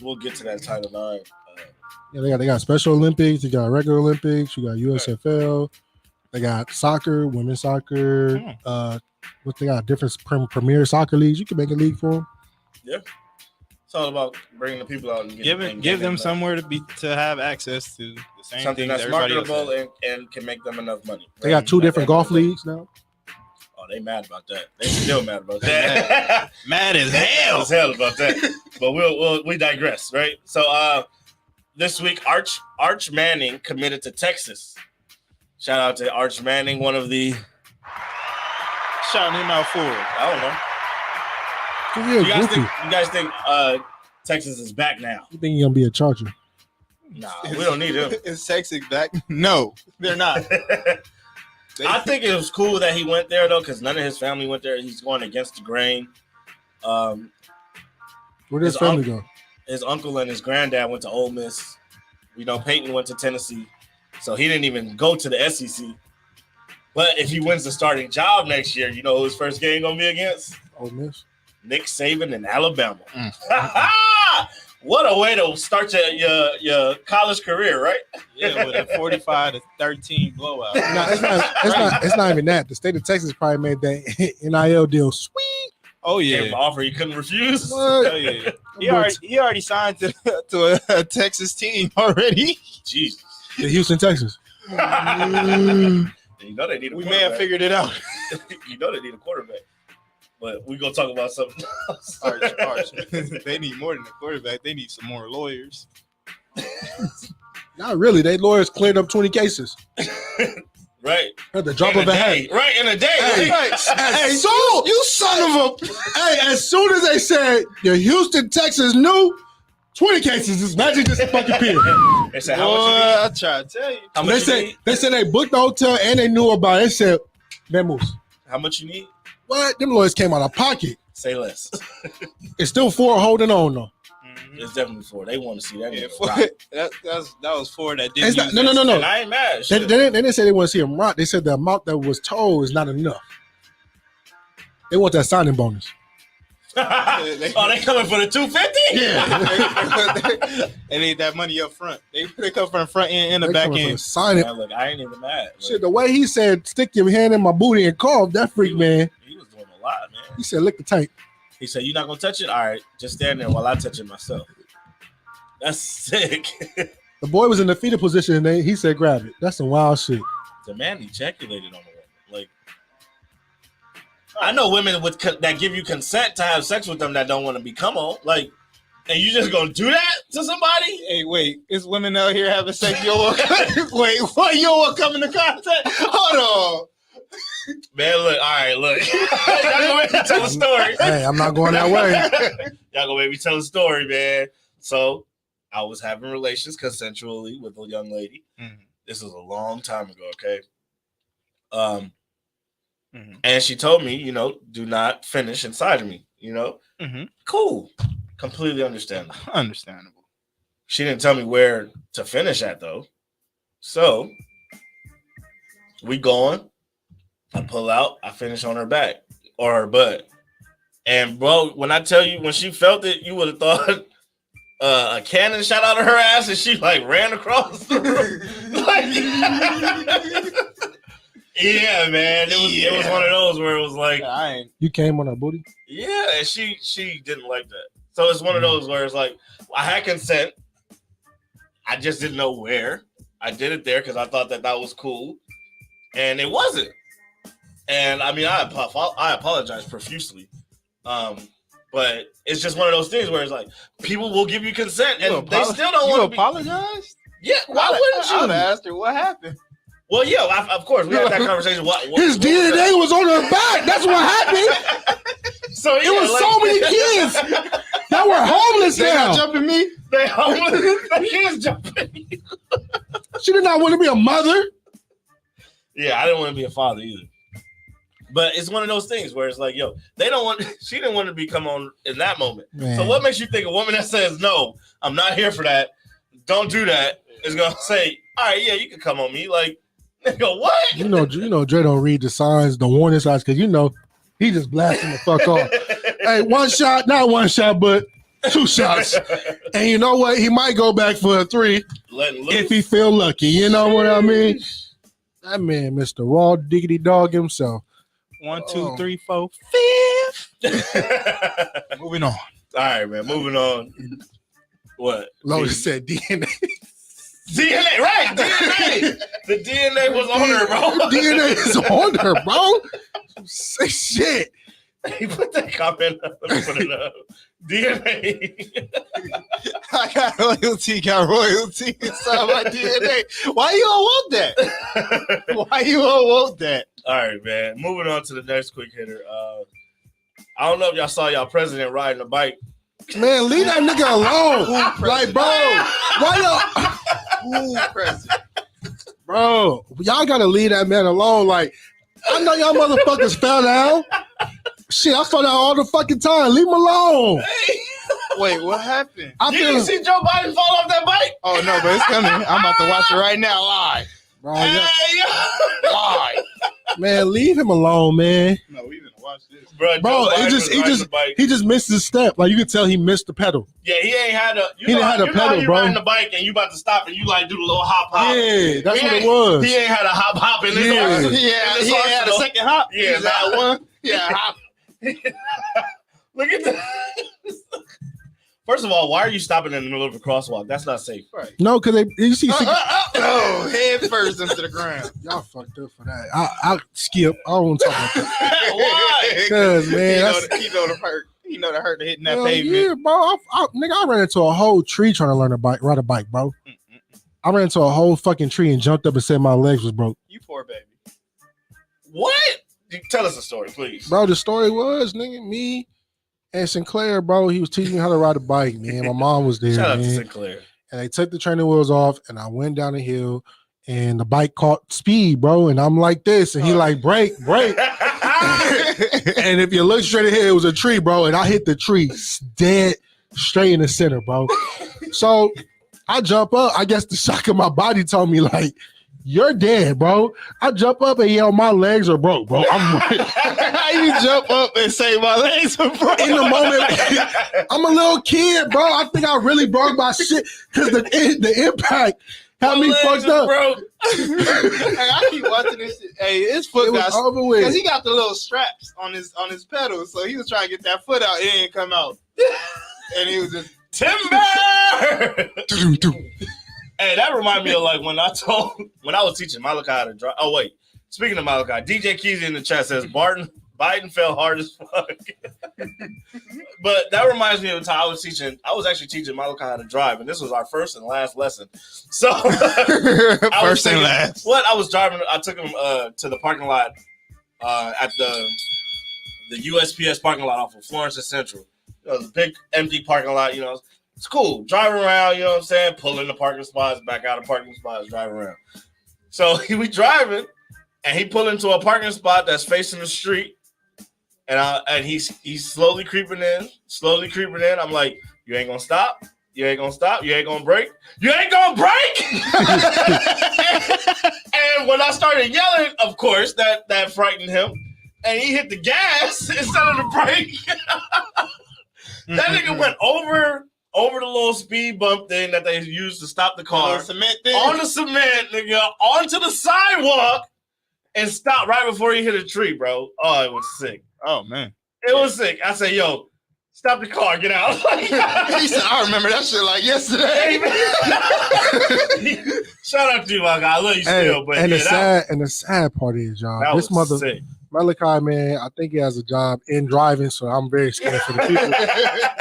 S1: We'll get to that Title IX.
S4: Yeah, they got Special Olympics. They got regular Olympics. You got USFL. They got soccer, women's soccer. What they got? Different premier soccer leagues. You can make a league for them.
S1: Yeah. It's all about bringing the people out and
S2: give them somewhere to have access to the same
S1: something
S2: things
S1: that's marketable and can make them enough money.
S4: They got 2 different golf leagues now.
S1: Oh, they mad about that. They still mad about that.
S2: Mad as hell.
S1: Mad as hell about that. But we digress, right? So this week, Arch Manning committed to Texas. Shout out to Arch Manning, one of the.
S2: Shouting him out for it.
S1: I don't know. You guys think Texas is back now?
S4: You think he's gonna be a Charger?
S1: Nah, we don't need him.
S2: Is Texas back? No, they're not.
S1: I think it was cool that he went there though, because none of his family went there. He's going against the grain.
S4: Where did his family go?
S1: His uncle and his granddad went to Ole Miss. You know, Peyton went to Tennessee, so he didn't even go to the SEC. But if he wins the starting job next year, you know who his first game gonna be against?
S4: Ole Miss.
S1: Nick Saban in Alabama. What a way to start your college career, right?
S2: Yeah, with a 45-13 blowout.
S4: No, it's not even that. The state of Texas probably made that NIL deal sweet.
S2: Oh yeah,
S1: an offer he couldn't refuse.
S2: Oh yeah, he already signed to a Texas team already.
S1: Jesus,
S4: the Houston Texans.
S1: You know they need.
S2: We may have figured it out.
S1: You know they need a quarterback. But we're going to talk about something else.
S2: Arch. They need more than a quarterback. They need some more lawyers.
S4: Not really. They lawyers cleared up 20 cases.
S1: Right.
S4: At the drop of a hat.
S1: Right, in a day.
S4: Hey, you son of a... Hey, as soon as they said the Houston, Texas knew, 20 cases is magic just fucking appeared.
S1: They said, how much
S2: I try to tell you.
S4: They said they booked the hotel and they knew about it. They said, vemos.
S1: How much you need?
S4: What? Them lawyers came out of pocket.
S1: Say less.
S4: It's still 4 holding on though.
S1: It's definitely 4. They want to see that.
S2: Yeah,
S1: nigga
S2: that was 4 that didn't.
S4: It's not,
S2: use
S4: no.
S1: And I ain't mad.
S4: They
S1: Shit.
S4: didn't say they want to see him rock. They said the amount that was told is not enough. They want that signing bonus.
S1: Oh, they coming for the 250?
S4: Yeah.
S2: They need that money up front. They come from the front end and the
S4: They
S2: back
S4: coming for the
S2: end.
S4: signing.
S1: Man, look, I ain't even mad. Look,
S4: Shit, the way he said, "Stick your hand in my booty and cough," that freak man.
S1: He was doing a lot, man.
S4: He said, "Lick the tank."
S1: He said, "You not gonna touch it? All right, just stand there while I touch it myself." That's sick.
S4: The boy was in the fetal position, and he said, "Grab it." That's some wild shit.
S1: The man ejaculated on the woman. Like, I know women with that give you consent to have sex with them that don't want to become on. Like, and you just gonna do that to somebody?
S2: Hey, wait, it's women out here having sex. You don't want wait, what? You don't want to come into contact? Hold on.
S1: Man, look, all right, look. Y'all gonna make me tell a story.
S4: Hey, I'm not going that way.
S1: Y'all gonna make me tell a story, man. So, I was having relations consensually with a young lady.
S2: Mm-hmm.
S1: This was a long time ago, okay? And she told me, do not finish inside of me, Cool. Completely understandable.
S2: Understandable.
S1: She didn't tell me where to finish at, though. So, we going. I pull out. I finish on her back or her butt. And, bro, when I tell you, when she felt it, you would have thought a cannon shot out of her ass and she, ran across the room. Yeah, man. It was one of those where it was like,
S4: You came on her booty?
S1: yeah, and she didn't like that. So it's one of those where it's like, I had consent. I just didn't know where. I did it there because I thought that was cool. And it wasn't. And I mean, I apologize profusely. But it's just one of those things where it's like, people will give you consent and they still don't want to be.
S2: You apologized?
S1: Yeah, why wouldn't you?
S2: I would have asked her what happened.
S1: Well, yeah, of course, we had that conversation.
S4: His DNA was on her back. That's what happened.
S1: So
S4: It was so many kids that were homeless
S2: They
S4: now.
S2: not jumping me?
S1: They homeless. The kids jumping.
S4: She did not want to be a mother.
S1: Yeah, I didn't want to be a father either. But it's one of those things where it's like, yo, she didn't want to become on in that moment.
S4: Man.
S1: So what makes you think a woman that says, no, I'm not here for that, don't do that, is going to say, all right, yeah, you can come on me. Like, they go, what?
S4: You know, Dre don't read the signs, the warning signs, because he just blasting the fuck off. Hey, one shot, not one shot, but 2 shots. And you know what? He might go back for a 3
S1: Letting loose.
S4: if he feel lucky. You know what I mean? That man, Mr. Raw Diggity Dog himself.
S2: 1, 2, 3, 4, 5. Moving on.
S1: All right, man, moving on. What?
S4: Lotus said DNA.
S1: DNA, right? DNA. The DNA was on her, bro.
S4: DNA is on her, bro. Say shit.
S1: He put that comment up. Let me put it up. DNA.
S2: I got royalty inside my DNA. Why you don't want that? Why you don't want that?
S1: All right, man. Moving on to the next quick hitter. I don't know if y'all saw y'all president riding a bike.
S4: Man, leave that nigga alone. Like, bro, why
S2: Ooh, president.
S4: bro, y'all gotta leave that man alone. Like, I know y'all motherfuckers fell down. Shit, I fall down all the fucking time. Leave him alone.
S2: Wait, what happened?
S1: You didn't see Joe Biden fall off that bike?
S2: Oh no, but it's coming. I'm about to watch it right now live.
S4: Bro,
S1: Hey,
S2: Live.
S4: man, leave him alone, man.
S2: No, we didn't watch this.
S1: Bro,
S4: Bro, he just missed his step. Like, you could tell he missed the pedal.
S1: yeah, he ain't had a.
S4: He didn't have a pedal,
S1: you
S4: bro.
S1: riding the bike and you about to stop and you like do the little hop.
S4: Yeah, that's
S1: He
S4: what it
S1: ain't-
S4: was.
S1: He ain't had a hop in his
S4: Yeah.
S1: arsenal.
S2: Yeah,
S1: In his
S2: he had a
S1: arsenal.
S2: second hop.
S1: Yeah,
S2: He's at one. Yeah, hop.
S1: Look at that. First of all, why are you stopping in the middle of a crosswalk? That's not safe.
S2: Right.
S4: No, because you see,
S2: Oh, head first into the ground.
S4: y'all fucked up for that. I'll skip. I don't want to talk about that.
S1: Why?
S4: Because, man,
S2: He know the hurt. He know the hurt of hitting that
S4: hell
S2: pavement.
S4: yeah, bro. I ran into a whole tree trying to ride a bike, bro. I ran into a whole fucking tree and jumped up and said my legs was broke.
S2: You poor baby.
S1: What? Tell us a story, please.
S4: Bro, the story was, nigga, me and Sinclair, bro, he was teaching me how to ride a bike, man. My mom was there,
S1: Shout out to
S4: man.
S1: Sinclair.
S4: And they took the training wheels off, and I went down the hill, and the bike caught speed, bro. And I'm like this, and he like, break. And And if you look straight ahead, it was a tree, bro. And I hit the tree dead straight in the center, bro. So I jump up. I guess the shock of my body told me, like, you're dead, bro. I jump up and yell, my legs are broke, bro.
S2: How you jump up and say my legs are broke?
S4: In the moment, I'm a little kid, bro. I think I really broke my shit because the impact had me fucked up.
S2: Bro. Hey, I keep watching this shit. Hey, his foot
S4: It was
S2: got
S4: over with.
S2: because he got the little straps on his pedals, so he was trying to get that foot out. It didn't come out, and he was just
S1: Timber. Hey, that reminded me of like when I was teaching Malachi how to drive. Oh wait, speaking of Malachi, DJ Keezy in the chat says Biden fell hard as fuck. But that reminds me of the time I was actually teaching Malachi how to drive, and this was our first and last lesson. So
S2: first and last.
S1: What I was driving, I took him to the parking lot at the USPS parking lot off of Florence and Central. You know, the big empty parking lot, you know. It's cool. Driving around, you know what I'm saying? Pulling the parking spots, back out of parking spots, driving around. So we driving, and he pulled into a parking spot that's facing the street. And he's slowly creeping in. I'm like, you ain't gonna stop? You ain't gonna stop? You ain't gonna brake? You ain't gonna brake? And when I started yelling, of course, that frightened him. And he hit the gas instead of the brake. That nigga went over the little speed bump thing that they used to stop the car.
S2: Cement thing.
S1: On the cement, nigga, onto the sidewalk, and stopped right before he hit a tree, bro. Oh, it was sick.
S2: Oh, man.
S1: It was sick. I said, yo, stop the car, get out.
S2: He said, I remember that shit like yesterday.
S1: Shout out to you, my guy. I love you still. But
S4: and the sad part is, y'all, this mother
S1: sick.
S4: Malachi, man, I think he has a job in driving, so I'm very scared for the people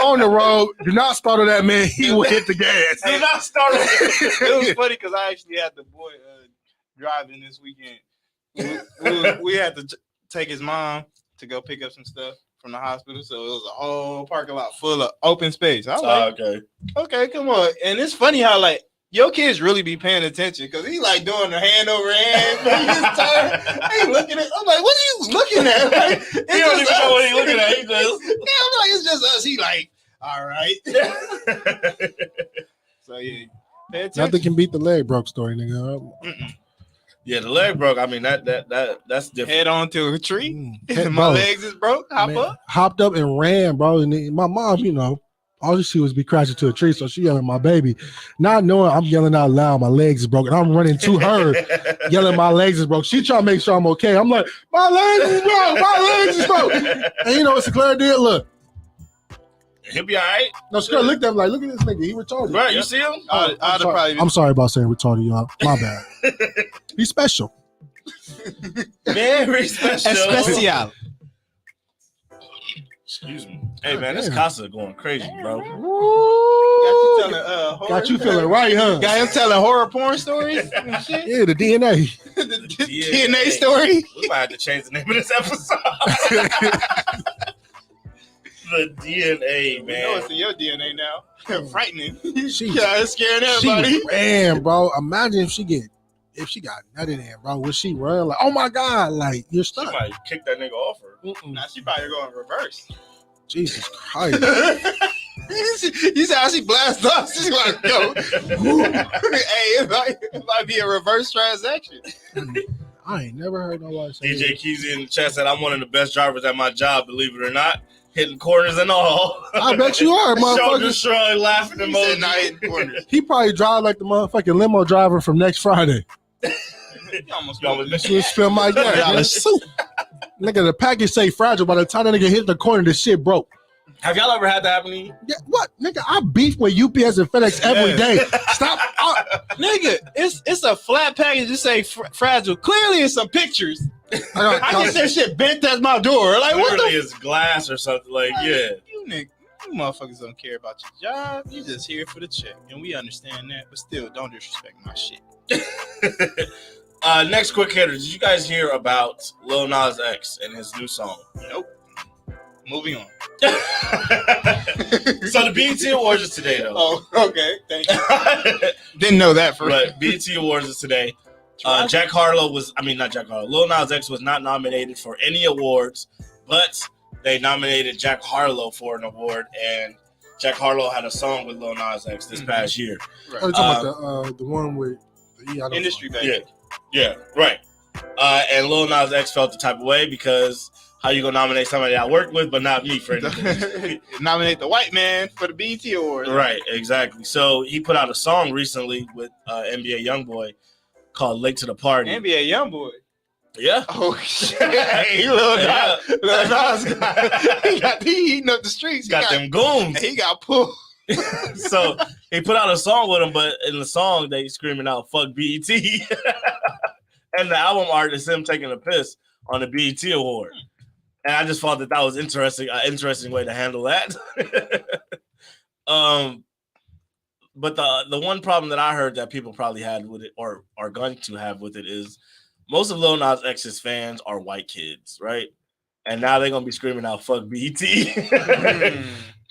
S4: on the road. Do not startle that man. He will hit the gas.
S1: Do not startle.
S2: It was funny because I actually had the boy driving this weekend. We had to take his mom to go pick up some stuff from the hospital, so it was a whole parking lot full of open space. I was like, okay, come on. And it's funny how, like, your kids really be paying attention because he like doing the hand over hand. He looking at. I'm like, what are you looking at? Like,
S1: he don't even know what he's looking at. He just,
S2: yeah, I'm like, it's just us. He like, all right. So yeah, pay attention.
S4: Nothing can beat the leg broke story, nigga.
S1: Yeah, the leg broke. I mean, that's different.
S2: Head on to a tree. My
S4: Bro,
S2: legs is broke.
S4: Hopped up and ran, bro. And my mom, you know, all she was be crashing to a tree, so she yelling my baby, not knowing I'm yelling out loud. My legs is broken. I'm running to her, yelling my legs is broke. She trying to make sure I'm okay. I'm like, my legs is broke. My legs is broke. And you know what Sinclair did? Look,
S1: he'll be all right.
S4: No, Sinclair looked at him like, look at this nigga. He retarded.
S1: Right, you see him?
S4: I'm sorry about saying retarded, y'all. My bad. He's special.
S1: Very special.
S2: Especial.
S1: Excuse me. Hey, man, this Casa going crazy, bro.
S4: Got you feeling right, huh?
S2: Got him telling horror porn stories and shit?
S4: Yeah, the DNA.
S2: the DNA story?
S1: We might have to change the name of this episode. The DNA, man.
S2: You know it's in your DNA now. Frightening.
S4: She's
S2: scaring everybody.
S4: She ran, bro. Imagine if she got nutted in, bro. Would she run like, oh my God, like you're stuck?
S1: She might kick that nigga off her.
S2: Now she probably going reverse.
S4: Jesus Christ.
S2: You see how she blasts off? She's like, yo, hey, it might be a reverse transaction.
S4: I ain't never heard nobody say
S1: DJ Keezy in the chat said, I'm one of the best drivers at my job, believe it or not. Hitting corners and all.
S4: I bet you are,
S1: Shoulder
S4: motherfucker.
S1: shrug, laughing emoji.
S2: Not hitting corners.
S4: He probably drive like the motherfucking limo driver from Next Friday.
S2: You almost
S4: She was film my yard. Nigga, the package say fragile. By the time that nigga hit the corner, the shit broke.
S1: Have y'all ever had that happen to you?
S4: Yeah, what? Nigga, I beef with UPS and FedEx every day. Stop.
S2: Nigga, it's a flat package. Just say fragile. Clearly, it's some pictures. I get that shit bent as my door. Like, what
S1: Literally, it's glass or something. Like, yeah.
S2: You motherfuckers don't care about your job. You just here for the check. And we understand that. But still, don't disrespect my shit.
S1: Next quick hitter. Did you guys hear about Lil Nas X and his new song?
S2: Nope. Moving on.
S1: So the BET Awards is today, though.
S2: Oh, okay. Thank you. Didn't know that for
S1: But BET Awards is today. Lil Nas X was not nominated for any awards, But they nominated Jack Harlow for an award, and Jack Harlow had a song with Lil Nas X this past year.
S2: Right.
S4: Oh, you're talking about the one with the
S2: Industry baby.
S1: Yeah, right. And Lil Nas X felt the type of way because how you gonna nominate somebody I worked with, but not me for anything?
S2: Nominate the white man for the BET Awards.
S1: Right, exactly. So he put out a song recently with NBA YoungBoy called "Late to the Party."
S2: NBA YoungBoy.
S1: Yeah.
S2: Oh shit! Hey, Lil Nas he eating up the streets.
S1: Got them goons.
S2: He got pulled.
S1: So he put out a song with him, but in the song they screaming out "fuck BET," and the album art is him taking a piss on the BET award. And I just thought that was interesting, an interesting way to handle that. But the one problem that I heard that people probably had with it, or are going to have with it, is most of Lil Nas X's fans are white kids, right? And now they're gonna be screaming out "fuck BET"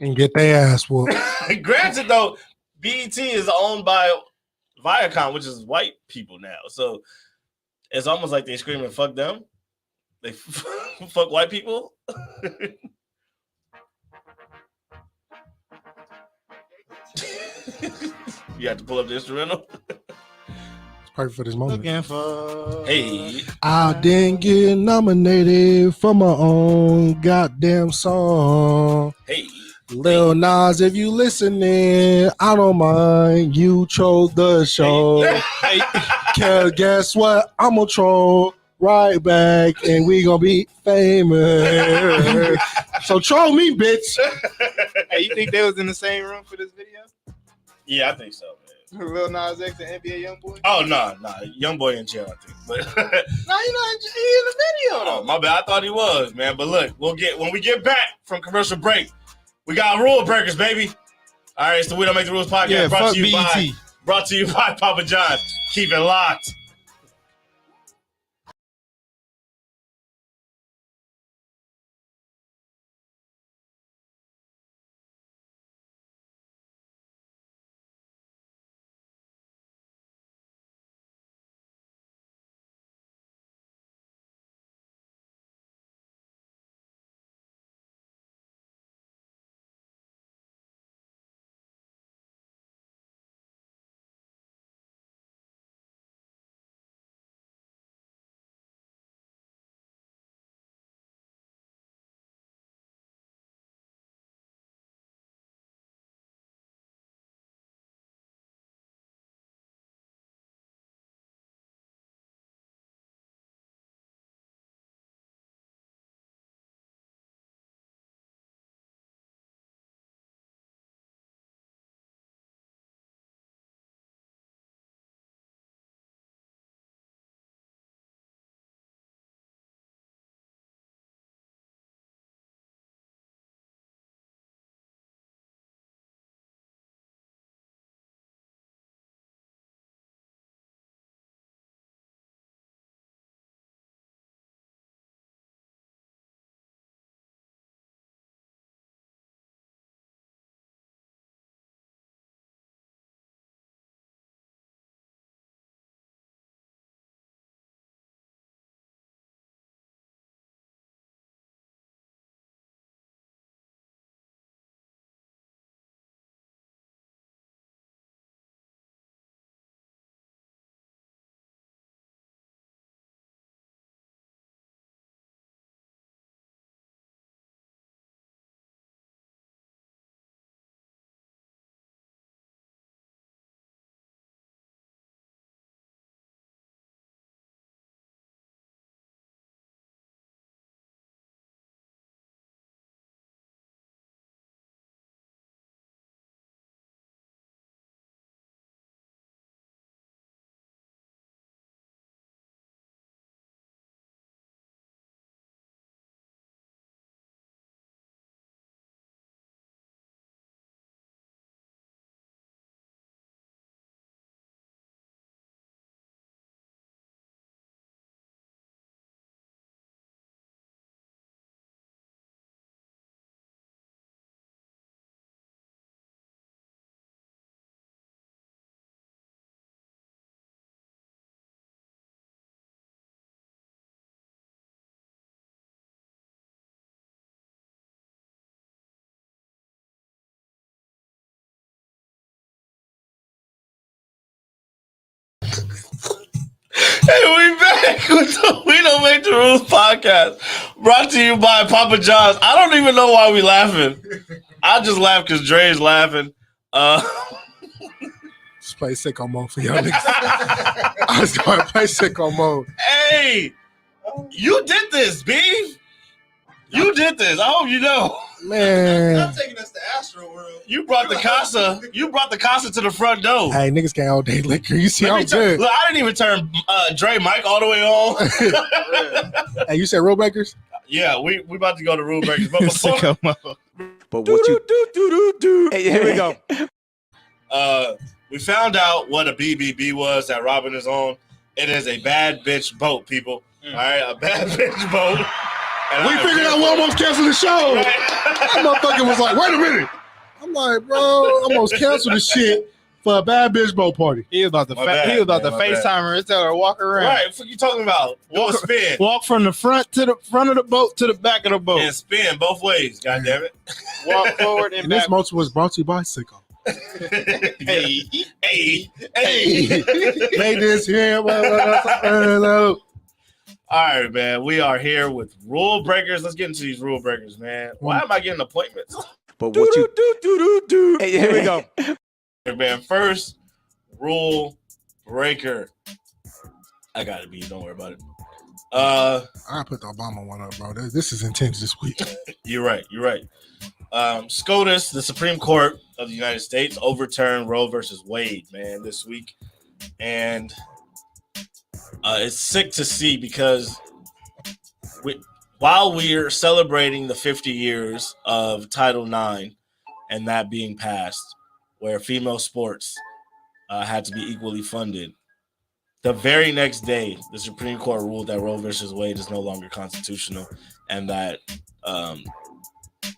S4: and get their ass whooped.
S1: Granted, though, BET is owned by Viacom, which is white people now, so it's almost like they're screaming "fuck them." They fuck white people. You have to pull up the instrumental.
S4: It's perfect for this moment.
S2: Looking for.
S1: Hey,
S4: I didn't get nominated for my own goddamn song.
S1: hey,
S4: Lil Nas, if you listening, I don't mind. You chose the show.
S1: hey.
S4: Cause guess what? I'm gonna troll right back, and we gonna be famous. So troll me, bitch.
S2: Hey, you think they was in the same room for this video?
S1: Yeah, I think so, man.
S2: Lil Nas X and NBA YoungBoy?
S1: Oh no, YoungBoy in jail, I think. But
S2: No, he in the video though.
S1: oh, my bad. I thought he was, man. But look, when we get back from commercial break, we got rule breakers, baby. All right, so We Don't Make the Rules podcast
S4: Yeah,
S1: brought
S4: fuck
S1: to you
S4: BET.
S1: by Papa John. Keep it locked. we back with the We Don't Make the Rules podcast, brought to you by Papa John's. I don't even know why we laughing. I just laugh because Dre's laughing.
S4: Just play sicko mode for y'all niggas. I was going to play sicko mode.
S1: Hey, you did this, Beav. You did this. I hope you know.
S4: Man.
S2: I'm taking us to Astro World.
S1: You brought the casa. You brought the casa to the front door.
S4: Hey, niggas can't all day liquor. You see, I'm
S1: Look,
S4: good.
S1: I didn't even turn Dre mic all the way on.
S4: Hey, you said rule breakers?
S1: Yeah, we about to go to rule breakers. But before,
S6: But what you
S7: Hey, here we go.
S1: we found out what a BBB was that Robin is on. It is a bad bitch boat, people. All right, a bad bitch boat. And
S4: We figured out we almost canceled the show.
S1: Right.
S4: That motherfucker was like, wait a minute. I'm like, bro, I almost canceled the shit for a bad bitch boat party.
S2: He was about to
S1: My bad,
S2: FaceTime
S1: man,
S2: her and tell her walk around.
S1: Right, what you talking about? Do a spin.
S2: Walk from the front of the boat to the back of the boat.
S1: And spin both ways, goddammit.
S2: Walk forward and
S4: And this
S2: back.
S4: motion was brought to you by Sicko.
S1: Hey, hey.
S4: Made this here.
S1: All right, man. We are here with rule breakers. Let's get into these rule breakers, man. Why am I getting appointments?
S6: but what you
S7: Hey, here we go.
S1: Hey, man, first rule breaker. I got it, B. Don't worry about it.
S4: I put the Obama one up, bro. This is intense this week.
S1: You're right. SCOTUS, the Supreme Court of the United States, overturned Roe versus Wade, man, this week. And it's sick to see because while we're celebrating the 50 years of Title IX and that being passed, where female sports had to be equally funded, the very next day, the Supreme Court ruled that Roe versus Wade is no longer constitutional and that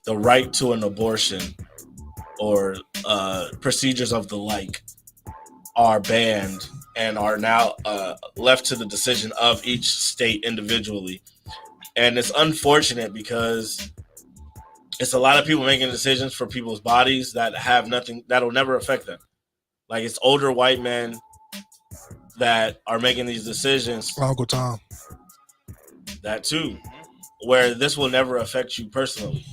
S1: the right to an abortion or procedures of the like are banned and are now left to the decision of each state individually. And it's unfortunate because it's a lot of people making decisions for people's bodies that have nothing, that'll never affect them. Like, it's older white men that are making these decisions.
S4: Uncle Tom.
S1: That too, where this will never affect you personally.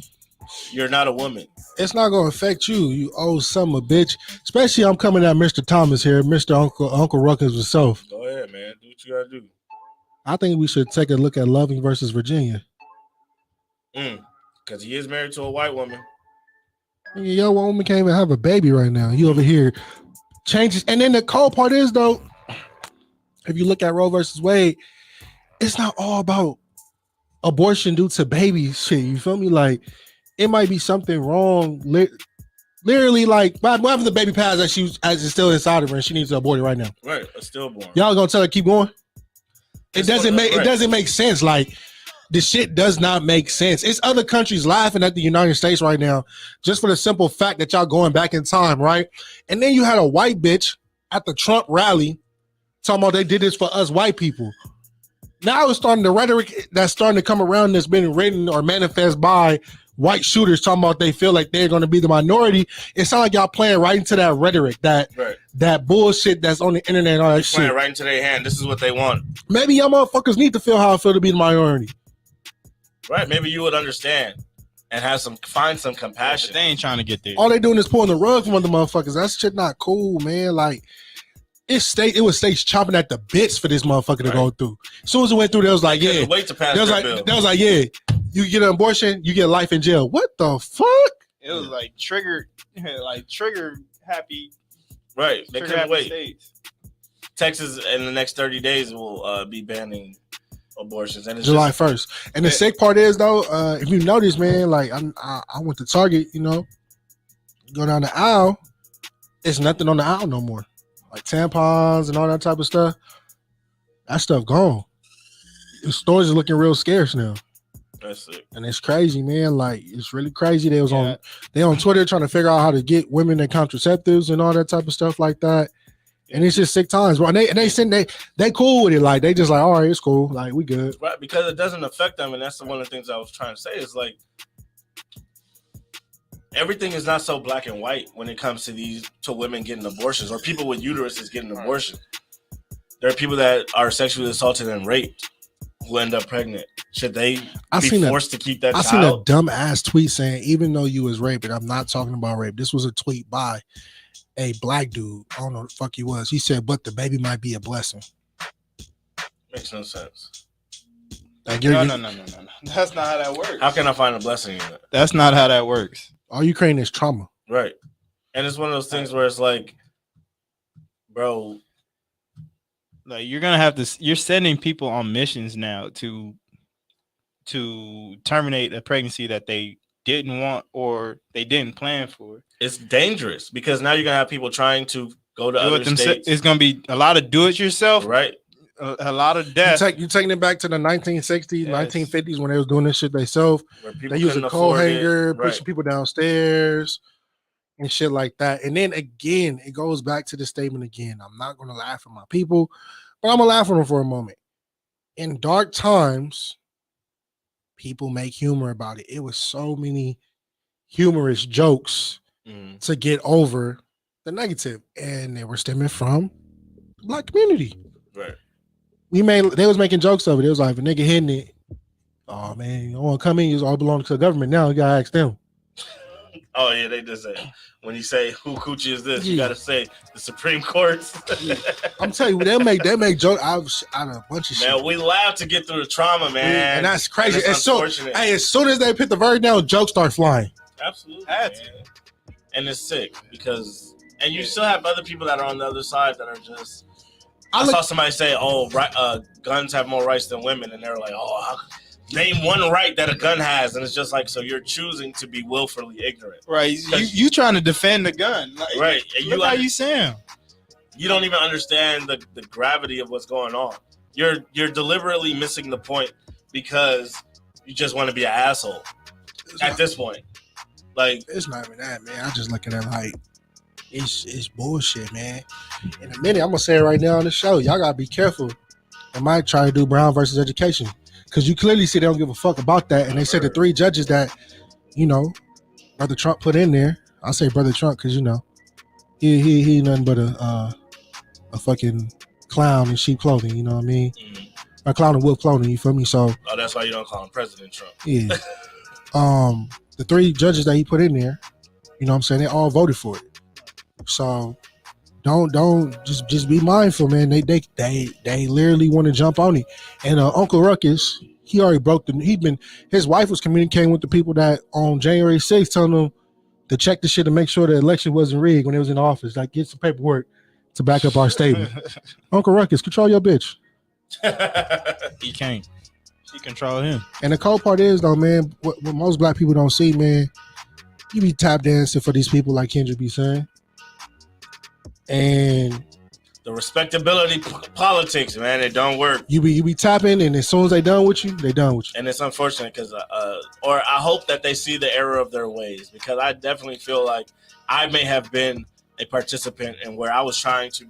S1: You're not a woman.
S4: It's not gonna affect you, you old son of a bitch. Especially I'm coming at Mr. Thomas here, Mr. Uncle Ruckers himself.
S1: Go ahead, man. Do what you gotta do.
S4: I think we should take a look at Loving versus Virginia.
S1: Because he is married to a white woman.
S4: Your woman can't even have a baby right now. You over here changes. And then the cold part is, though, if you look at Roe versus Wade, it's not all about abortion due to baby shit. You feel me? Like, it might be something wrong. Literally, like, whatever the baby passed that it's still inside of her and she needs to abort it right now.
S1: Right, a stillborn.
S4: Y'all gonna tell her keep going? It
S1: It's
S4: doesn't
S1: right.
S4: it doesn't make sense. Like, the shit does not make sense. It's other countries laughing at the United States right now just for the simple fact that y'all going back in time, right? And then you had a white bitch at the Trump rally talking about they did this for us white people. Now it's starting, the rhetoric that's starting to come around that's been written or manifest by white shooters talking about they feel like they're going to be the minority. It sounds like y'all playing right into that rhetoric, that bullshit that's on the internet and all that
S1: Playing
S4: shit.
S1: right into their hand. This is what they want.
S4: Maybe y'all motherfuckers need to feel how I feel to be the minority.
S1: Right, maybe you would understand and find some compassion.
S2: But they ain't trying to get there.
S4: All they doing is pulling the rug from other motherfuckers. That shit not cool, man. Like, it was states chomping at the bits for this motherfucker to go through. As soon as it went through, they was like, yeah.
S1: Wait to pass
S4: They was
S1: that
S4: like,
S1: bill.
S4: yeah, you get an abortion, you get life in jail. What the fuck?
S2: It was like trigger happy.
S1: Right, they
S2: Trigger
S1: couldn't
S2: happy
S1: wait.
S2: states.
S1: Texas in the next 30 days will be banning abortions. And it's
S4: July
S1: just,
S4: 1st. And the sick part is, though, if you notice, man, like, I went to Target, you know, go down the aisle, it's nothing on the aisle no more. Like tampons and all that type of stuff. That stuff gone. The stores are looking real scarce now.
S1: that's it.
S4: And it's crazy, man. Like, it's really crazy. They on Twitter trying to figure out how to get women their contraceptives and all that type of stuff like that. And it's just sick times, bro. And they cool with it. Like, they just like, all right, it's cool. Like, we good.
S1: Right, because it doesn't affect them, and that's one of the things I was trying to say is like everything is not so black and white when it comes to women getting abortions or people with uteruses getting abortion. There are people that are sexually assaulted and raped who end up pregnant. Should they be forced to keep that
S4: I
S1: child?
S4: seen a dumb ass tweet saying, even though you was raped, and I'm not talking about rape. This was a tweet by a black dude. I don't know what the fuck he was. He said, but the baby might be a blessing.
S1: Makes no sense.
S4: Like
S2: No. That's not how that works.
S1: How can I find a blessing in it?
S2: That's not how that works.
S4: all you creating is trauma.
S1: Right. And it's one of those things where it's like, bro,
S2: Like you're gonna have to. You're sending people on missions now to terminate a pregnancy that they didn't want or they didn't plan for.
S1: it's dangerous because now you're gonna have people trying to go to other states.
S2: It's gonna be a lot of do it yourself,
S1: Right.
S2: A lot of death.
S4: You taking it back to the 1960s,
S2: Yes.
S4: 1950s when they was doing this shit themselves.
S1: Where people
S4: They use a
S1: couldn't
S4: coat
S1: afford it.
S4: hanger,
S1: Right.
S4: pushing people downstairs and shit like that. And then again, it goes back to the statement again. I'm not going to laugh at my people, but I'm going to laugh at them for a moment. In dark times, people make humor about it. It was so many humorous jokes
S1: Mhm.
S4: to get over the negative, and they were stemming from the black community.
S1: Right.
S4: They was making jokes of it. It was like, if a nigga hitting it, oh man, you don't want to come in, you all belong to the government. Now you gotta ask them.
S1: Oh yeah, they just say when you say who coochie is this, you
S4: Yeah.
S1: gotta say the Supreme Court.
S4: I'm telling you, they make jokes out of a bunch of shit.
S1: Man, we laugh to get through the trauma, man.
S4: And that's crazy.
S1: And it's unfortunate.
S4: As soon as they put the verdict down, jokes start flying.
S1: Absolutely.
S2: Had
S1: Man. And it's sick because, and you still have other people that are on the other side that are just. I saw somebody say, "Oh, guns have more rights than women," and they're like, "Oh, name one right that a gun has," and it's just like, so you're choosing to be willfully ignorant,
S2: Right. You trying to defend the gun. Like,
S1: right? And
S2: look how you sound.
S1: You don't even understand the gravity of what's going on. You're deliberately missing the point because you just want to be an asshole at this point. Like,
S4: it's not even that, man. I just look at it like it's bullshit, man. In a minute, I'm gonna say it right now on the show. Y'all gotta be careful. They might try to do Brown versus education because you clearly see they don't give a fuck about that. And they said the 3 judges that Brother Trump put in there. I say Brother Trump because he nothing but a fucking clown in sheep clothing. You know what I mean? A clown in wolf clothing. You feel me? So
S1: oh, that's why you don't call him President Trump.
S4: yeah. The 3 judges that he put in there, you know what I'm saying, they all voted for it. So don't just be mindful, man. They literally want to jump on it. And Uncle Ruckus, he already broke his wife was communicating with the people that on January 6th telling them to check the shit to make sure the election wasn't rigged when it was in office. Like, get some paperwork to back up our statement. Uncle Ruckus, control your bitch.
S2: He can't. She control him.
S4: And the cold part is, though, man, what most black people don't see, man, you be tap dancing for these people like Kendrick be saying. And
S1: the respectability politics, man, it don't work.
S4: You be tapping, and as soon as they done with you, they done with you.
S1: And it's unfortunate because, or I hope that they see the error of their ways, because I definitely feel like I may have been a participant in where I was trying to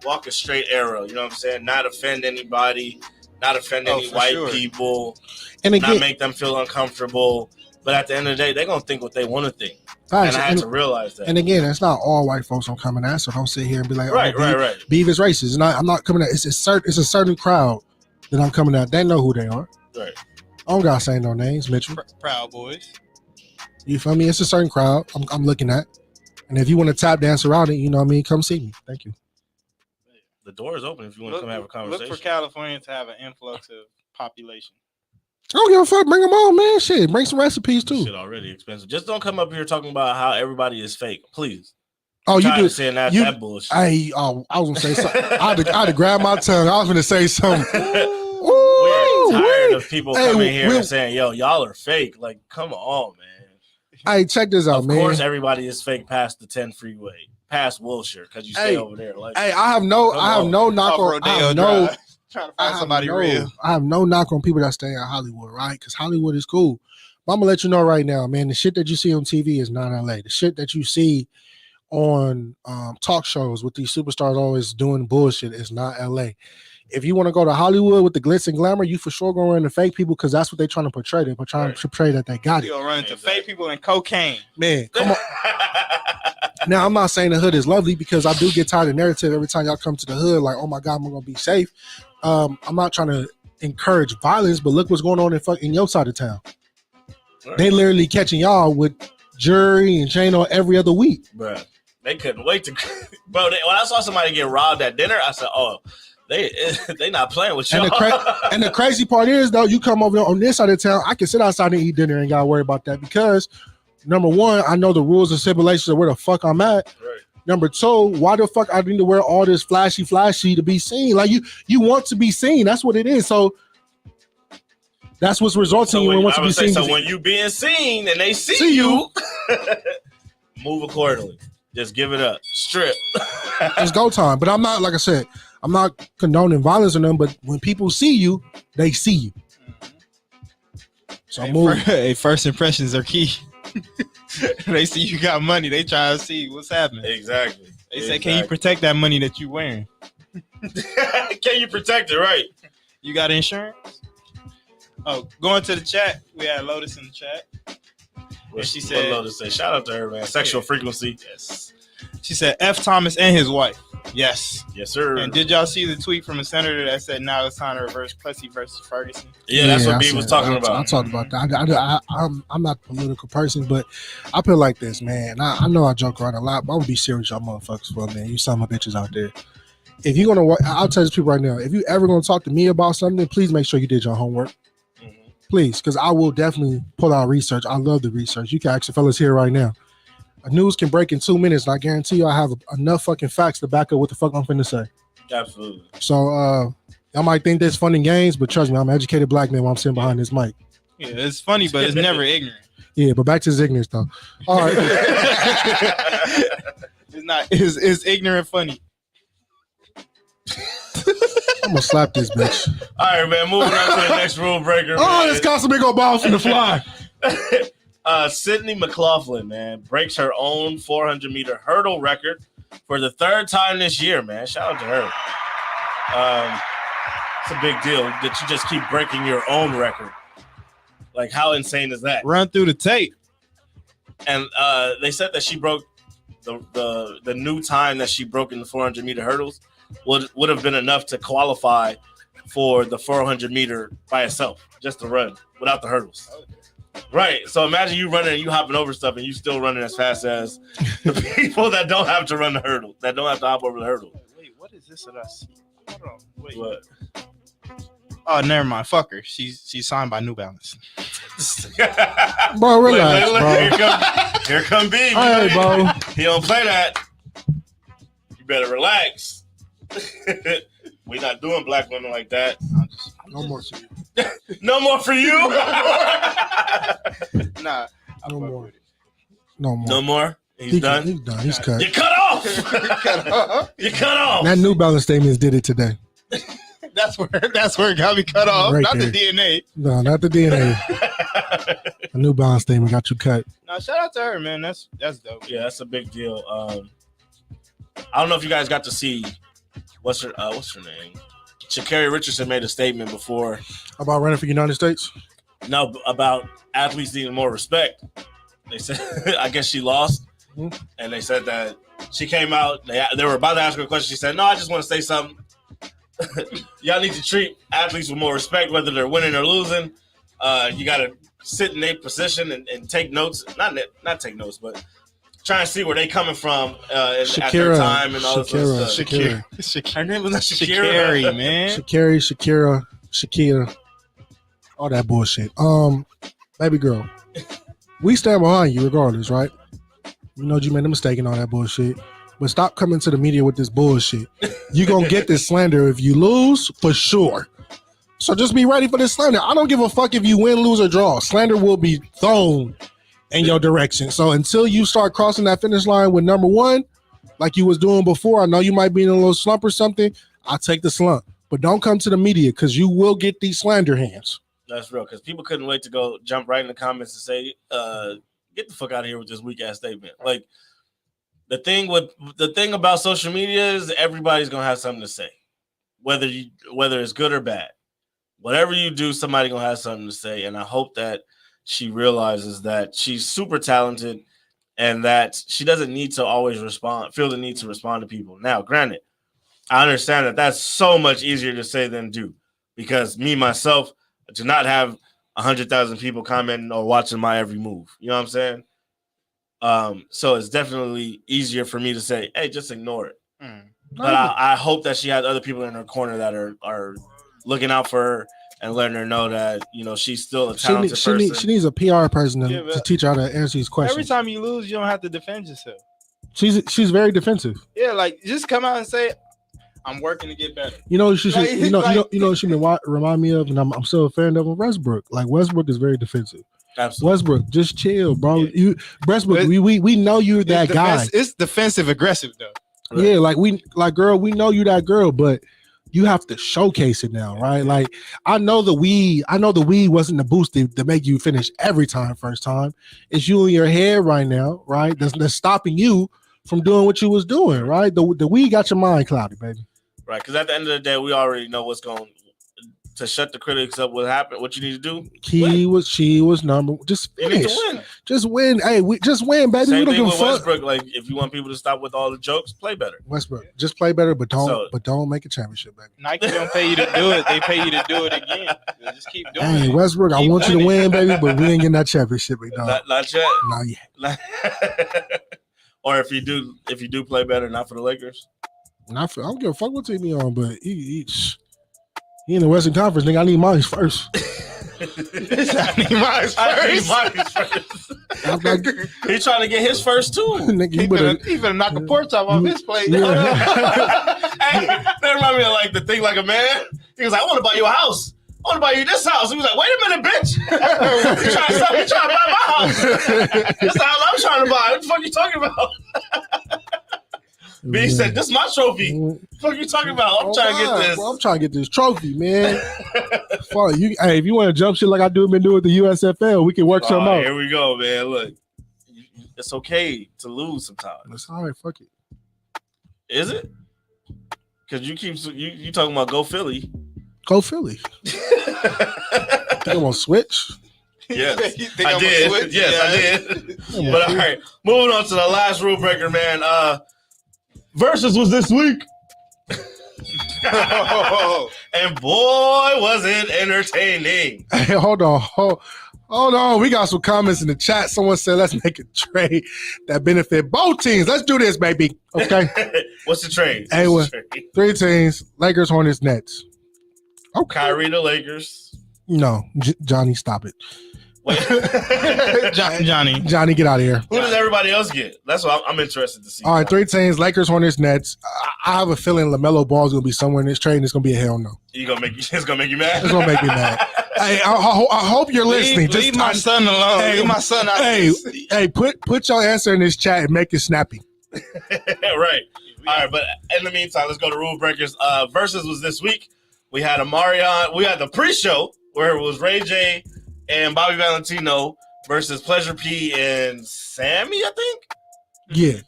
S1: walk a straight arrow. You know what I'm saying? Not offend anybody, not offend any white people,
S4: and again,
S1: not make them feel uncomfortable. But at the end of the day, they're gonna think what they want to think. And I had to realize that.
S4: And again, it's not all white folks don't come in that, so don't sit here and be like,
S1: right.
S4: Beav is racist. And I'm not coming at. It's a certain crowd that I'm coming at. They know who they are.
S1: Right.
S4: I don't gotta say no names, Mitchell.
S2: Proud Boys.
S4: You feel me? It's a certain crowd I'm looking at. And if you want to tap dance around it, you know what I mean, come see me. Thank you.
S1: The door is open if you want to come have a conversation.
S2: Look for California to have an influx of population.
S4: I don't give a fuck. Bring them on, man. Shit, bring some recipes too.
S1: Shit already expensive. Just don't come up here talking about how everybody is fake, please.
S4: Oh, you do
S1: saying that bullshit.
S4: I was gonna say something. I had to grab my tongue. I was gonna say something.
S1: We're tired of people coming here and saying, "Yo, y'all are fake." Like, come on, man.
S4: Hey, check this out, man.
S1: Of course, everybody is fake past the 10 freeway, past Wilshire, because you stay over there. Like,
S4: hey, I have no knock on.
S2: Trying to find somebody real.
S4: I have no knock on people that stay in Hollywood, right? Because Hollywood is cool. But I'm gonna let you know right now, man. The shit that you see on TV is not LA. The shit that you see on talk shows with these superstars always doing bullshit is not LA. If you want to go to Hollywood with the glitz and glamour, you for sure going to run into fake people because that's what they're trying to portray. They're trying to portray that they got it.
S2: You'll run into fake people and cocaine.
S4: Man, come on. Now, I'm not saying the hood is lovely because I do get tired of narrative every time y'all come to the hood. Like, oh my God, I'm going to be safe. I'm not trying to encourage violence, but look what's going on in your side of town. Right. They literally catching y'all with jury and chain on every other week.
S1: Bro, they couldn't wait to. Bro, when I saw somebody get robbed at dinner, I said, oh, they not playing with y'all.
S4: And the crazy part is, though, you come over on this side of town, I can sit outside and eat dinner and got to worry about that because, number one, I know the rules and stipulations of where the fuck I'm at. Right. Number two, why the fuck I need to wear all this flashy to be seen? Like, you want to be seen. That's what it is. So that's what's resulting in want to be seen.
S1: So when you being seen and they see you, move accordingly. Just give it up. Strip.
S4: It's go time. But I'm not, like I said, I'm not condoning violence or nothing, but when people see you, they see you. So move.
S2: First impressions are key. They see you got money. They try to see what's happening.
S1: Exactly.
S2: They say, can you protect that money that you wearing?
S1: Can you protect it? Right.
S2: You got insurance? Oh, going to the chat. We had Lotus in the chat.
S1: And she said, Lotus said, shout out to her, man. Sexual frequency.
S2: Yes. She said, F. Thomas and his wife. Yes.
S1: Yes, sir.
S2: And did y'all see the tweet from a senator that said now it's time to reverse Plessy versus Ferguson?
S1: Yeah, that's what Beav was talking about.
S4: I talked about that. I'm not a political person, but I feel like this, man. I know I joke around a lot, but I'm going to be serious, y'all motherfuckers, for man. You son of bitches out there. If you're going to, I'll tell these people right now, if you ever going to talk to me about something, please make sure you did your homework. Please, because I will definitely pull out research. I love the research. You can ask the fellas here right now. A news can break in 2 minutes, and I guarantee you I have enough fucking facts to back up what the fuck I'm finna say.
S1: Absolutely.
S4: So, y'all might think this fun and games, but trust me, I'm an educated black man while I'm sitting behind this mic.
S2: Yeah, it's funny, but it's never ignorant.
S4: Yeah, but back to his ignorance, though. All right.
S2: It's ignorant funny.
S4: I'm gonna slap this bitch.
S1: All right, man. Moving on to the next rule breaker.
S4: Oh, this cost a big old ball from the fly.
S1: Sydney McLaughlin, man, breaks her own 400-meter hurdle record for the third time this year, man. Shout out to her. It's a big deal that you just keep breaking your own record. Like, how insane is that?
S2: Run through the tape.
S1: And they said that she broke the new time that she broke in the 400-meter hurdles would have been enough to qualify for the 400-meter by itself, just to run without the hurdles. Right. So imagine you running and you hopping over stuff and you still running as fast as the people that don't have to run the hurdle, that don't have to hop over the hurdle.
S2: Wait, what is this that I see? Hold on. Wait.
S1: What?
S2: Oh, never mind. Fuck her. She's signed by New Balance.
S4: Bro, relax, bro.
S1: Here come Beav.
S4: Hey, bro.
S1: He don't play that. You better relax. We're not doing black women like that.
S4: No more for you.
S1: No more for you?
S2: Nah.
S4: No more. No more.
S1: No more? He's done?
S4: He's done. He's cut.
S1: You're cut off. You're cut off.
S4: That New Balance statements did it today.
S2: That's where it got me cut off.
S4: Right
S2: not
S4: there.
S2: the DNA.
S4: No, not the DNA. A New Balance statement got you cut.
S2: No, shout out to her, man. That's dope.
S1: Yeah, that's a big deal. I don't know if you guys got to see what's her name? Sha'Carri Richardson made a statement before
S4: about running for the United States.
S1: No, about athletes needing more respect. They said, I guess she lost, and they said that she came out. They were about to ask her a question. She said, "No, I just want to say something. Y'all need to treat athletes with more respect, whether they're winning or losing. You got to sit in their position and take notes. Not take notes, but try and see where they coming from at their time and all this other stuff."
S2: Shakira. Her name was not Sha'Carri, man.
S4: Shakira, all that bullshit. Baby girl, we stand behind you regardless, right? You know you made a mistake and all that bullshit, but stop coming to the media with this bullshit. You gonna get this slander if you lose, for sure. So just be ready for this slander. I don't give a fuck if you win, lose, or draw. Slander will be thrown in your direction. So until you start crossing that finish line with number one, like you was doing before, I know you might be in a little slump or something, I'll take the slump. But don't come to the media because you will get these slander hands.
S1: That's real, because people couldn't wait to go jump right in the comments and say, get the fuck out of here with this weak ass statement. Like, the thing about social media is everybody's gonna have something to say. whether it's good or bad. Whatever you do, somebody gonna have something to say, and I hope that she realizes that she's super talented and that she doesn't need to always feel the need to respond to people. Now, granted, I understand that that's so much easier to say than do, because me, myself, do not have 100,000 people commenting or watching my every move. You know what I'm saying? So it's definitely easier for me to say, hey, just ignore it. But I hope that she has other people in her corner that are looking out for her and letting her know that, you know, she's still a talented person.
S4: She needs a PR person to teach her how to answer these questions.
S2: Every time you lose, you don't have to defend yourself.
S4: She's very defensive.
S2: Yeah, like just come out and say, I'm working to get better.
S4: You know, she remind me of, and I'm still a fan of Westbrook. Like Westbrook is very defensive.
S1: Absolutely.
S4: Westbrook, just chill, bro.
S2: Yeah.
S4: Westbrook, we know you're that guy.
S2: It's defensive aggressive though.
S4: Right. Yeah, girl, we know you that girl, but you have to showcase it now, right? Like I know the weed wasn't the boost to make you finish every time first time. It's you in your head right now, right? That's stopping you from doing what you was doing, right? The weed got your mind cloudy, baby.
S1: Right, because at the end of the day, we already know what's going to shut the critics up. What happened? What you need to do?
S4: She was number. Just finish.
S1: You need to win.
S4: Just win. Hey, just win, baby.
S1: Same
S4: we don't
S1: thing
S4: give a
S1: with
S4: fuck.
S1: Westbrook. Like, if you want people to stop with all the jokes, play better.
S4: Westbrook, just play better, but don't make a championship, baby.
S2: Nike don't pay you to do it. They pay you to do it again. They just keep doing it.
S4: Hey, Westbrook, I want you to win, baby, but we ain't getting that championship, big dog.
S1: Not yet.
S4: Not yet.
S1: Or if you do play better, not for the Lakers.
S4: I don't give a fuck what team he on, but he in the Western Conference, nigga. I need mine first.
S2: I need mine first.
S1: He's trying to get his first too.
S4: Nigga,
S2: he better knock a pork chop off his plate.
S1: Hey, that remind me of like the thing like a man. He was like, I want to buy you a house. I want to buy you this house. He was like, wait a minute, bitch. You trying to buy my house. That's the house I'm trying to buy. What the fuck you talking about? B said, this is my trophy. What the fuck you talking about? I'm trying to get this.
S4: Bro, I'm trying to get this trophy, man. Fuck, hey, if you want to jump shit like I been doing with the USFL, we can work something out.
S1: Here we go, man. Look, it's okay to lose sometimes.
S4: It's all right, fuck it.
S1: Is it? Because you talking about go Philly.
S4: Go Philly. Think I'm gonna switch?
S1: Yes, I did. Yes, I did. But all right, moving on to the last rule breaker, man. Versus was this week. And boy, was it entertaining.
S4: Hey, hold on. We got some comments in the chat. Someone said, let's make a trade that benefit both teams. Let's do this, baby. Okay.
S1: What's the trade?
S4: Hey, three teams: Lakers, Hornets, Nets. Okay.
S1: Kyrie to Lakers.
S4: No, Johnny, stop it. Johnny, get out of here.
S1: Who does everybody else get? That's what I'm interested to see.
S4: All right, three teams: Lakers, Hornets, Nets. I have a feeling LaMelo Ball is going to be somewhere in this trade, and it's going to be a hell no.
S1: It's going to make you mad?
S4: It's going to make me mad. Hey, I hope you're listening.
S2: Leave my son alone.
S4: Hey,
S2: leave my son out.
S4: Hey, put your answer in this chat and make it snappy.
S1: Right. All right, but in the meantime, let's go to rule breakers. Versus was this week. We had we had the pre-show where it was Ray J and Bobby Valentino versus Pleasure P and Sammy, I think.
S4: Yeah.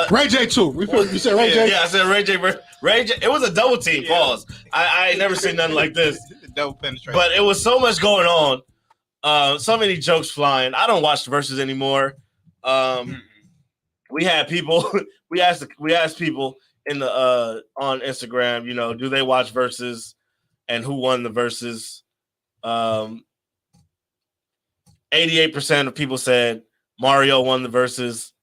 S4: Ray J too. You said Ray J?
S1: Yeah, I said Ray J. Ray J. It was a double team. Yeah. Pause. I ain't never seen nothing like this.
S2: Double penetration.
S1: But it was so much going on. So many jokes flying. I don't watch the verses anymore. We had people. We asked people in the on Instagram. You know, do they watch verses, and who won the verses? 88% of people said Mario won the verses.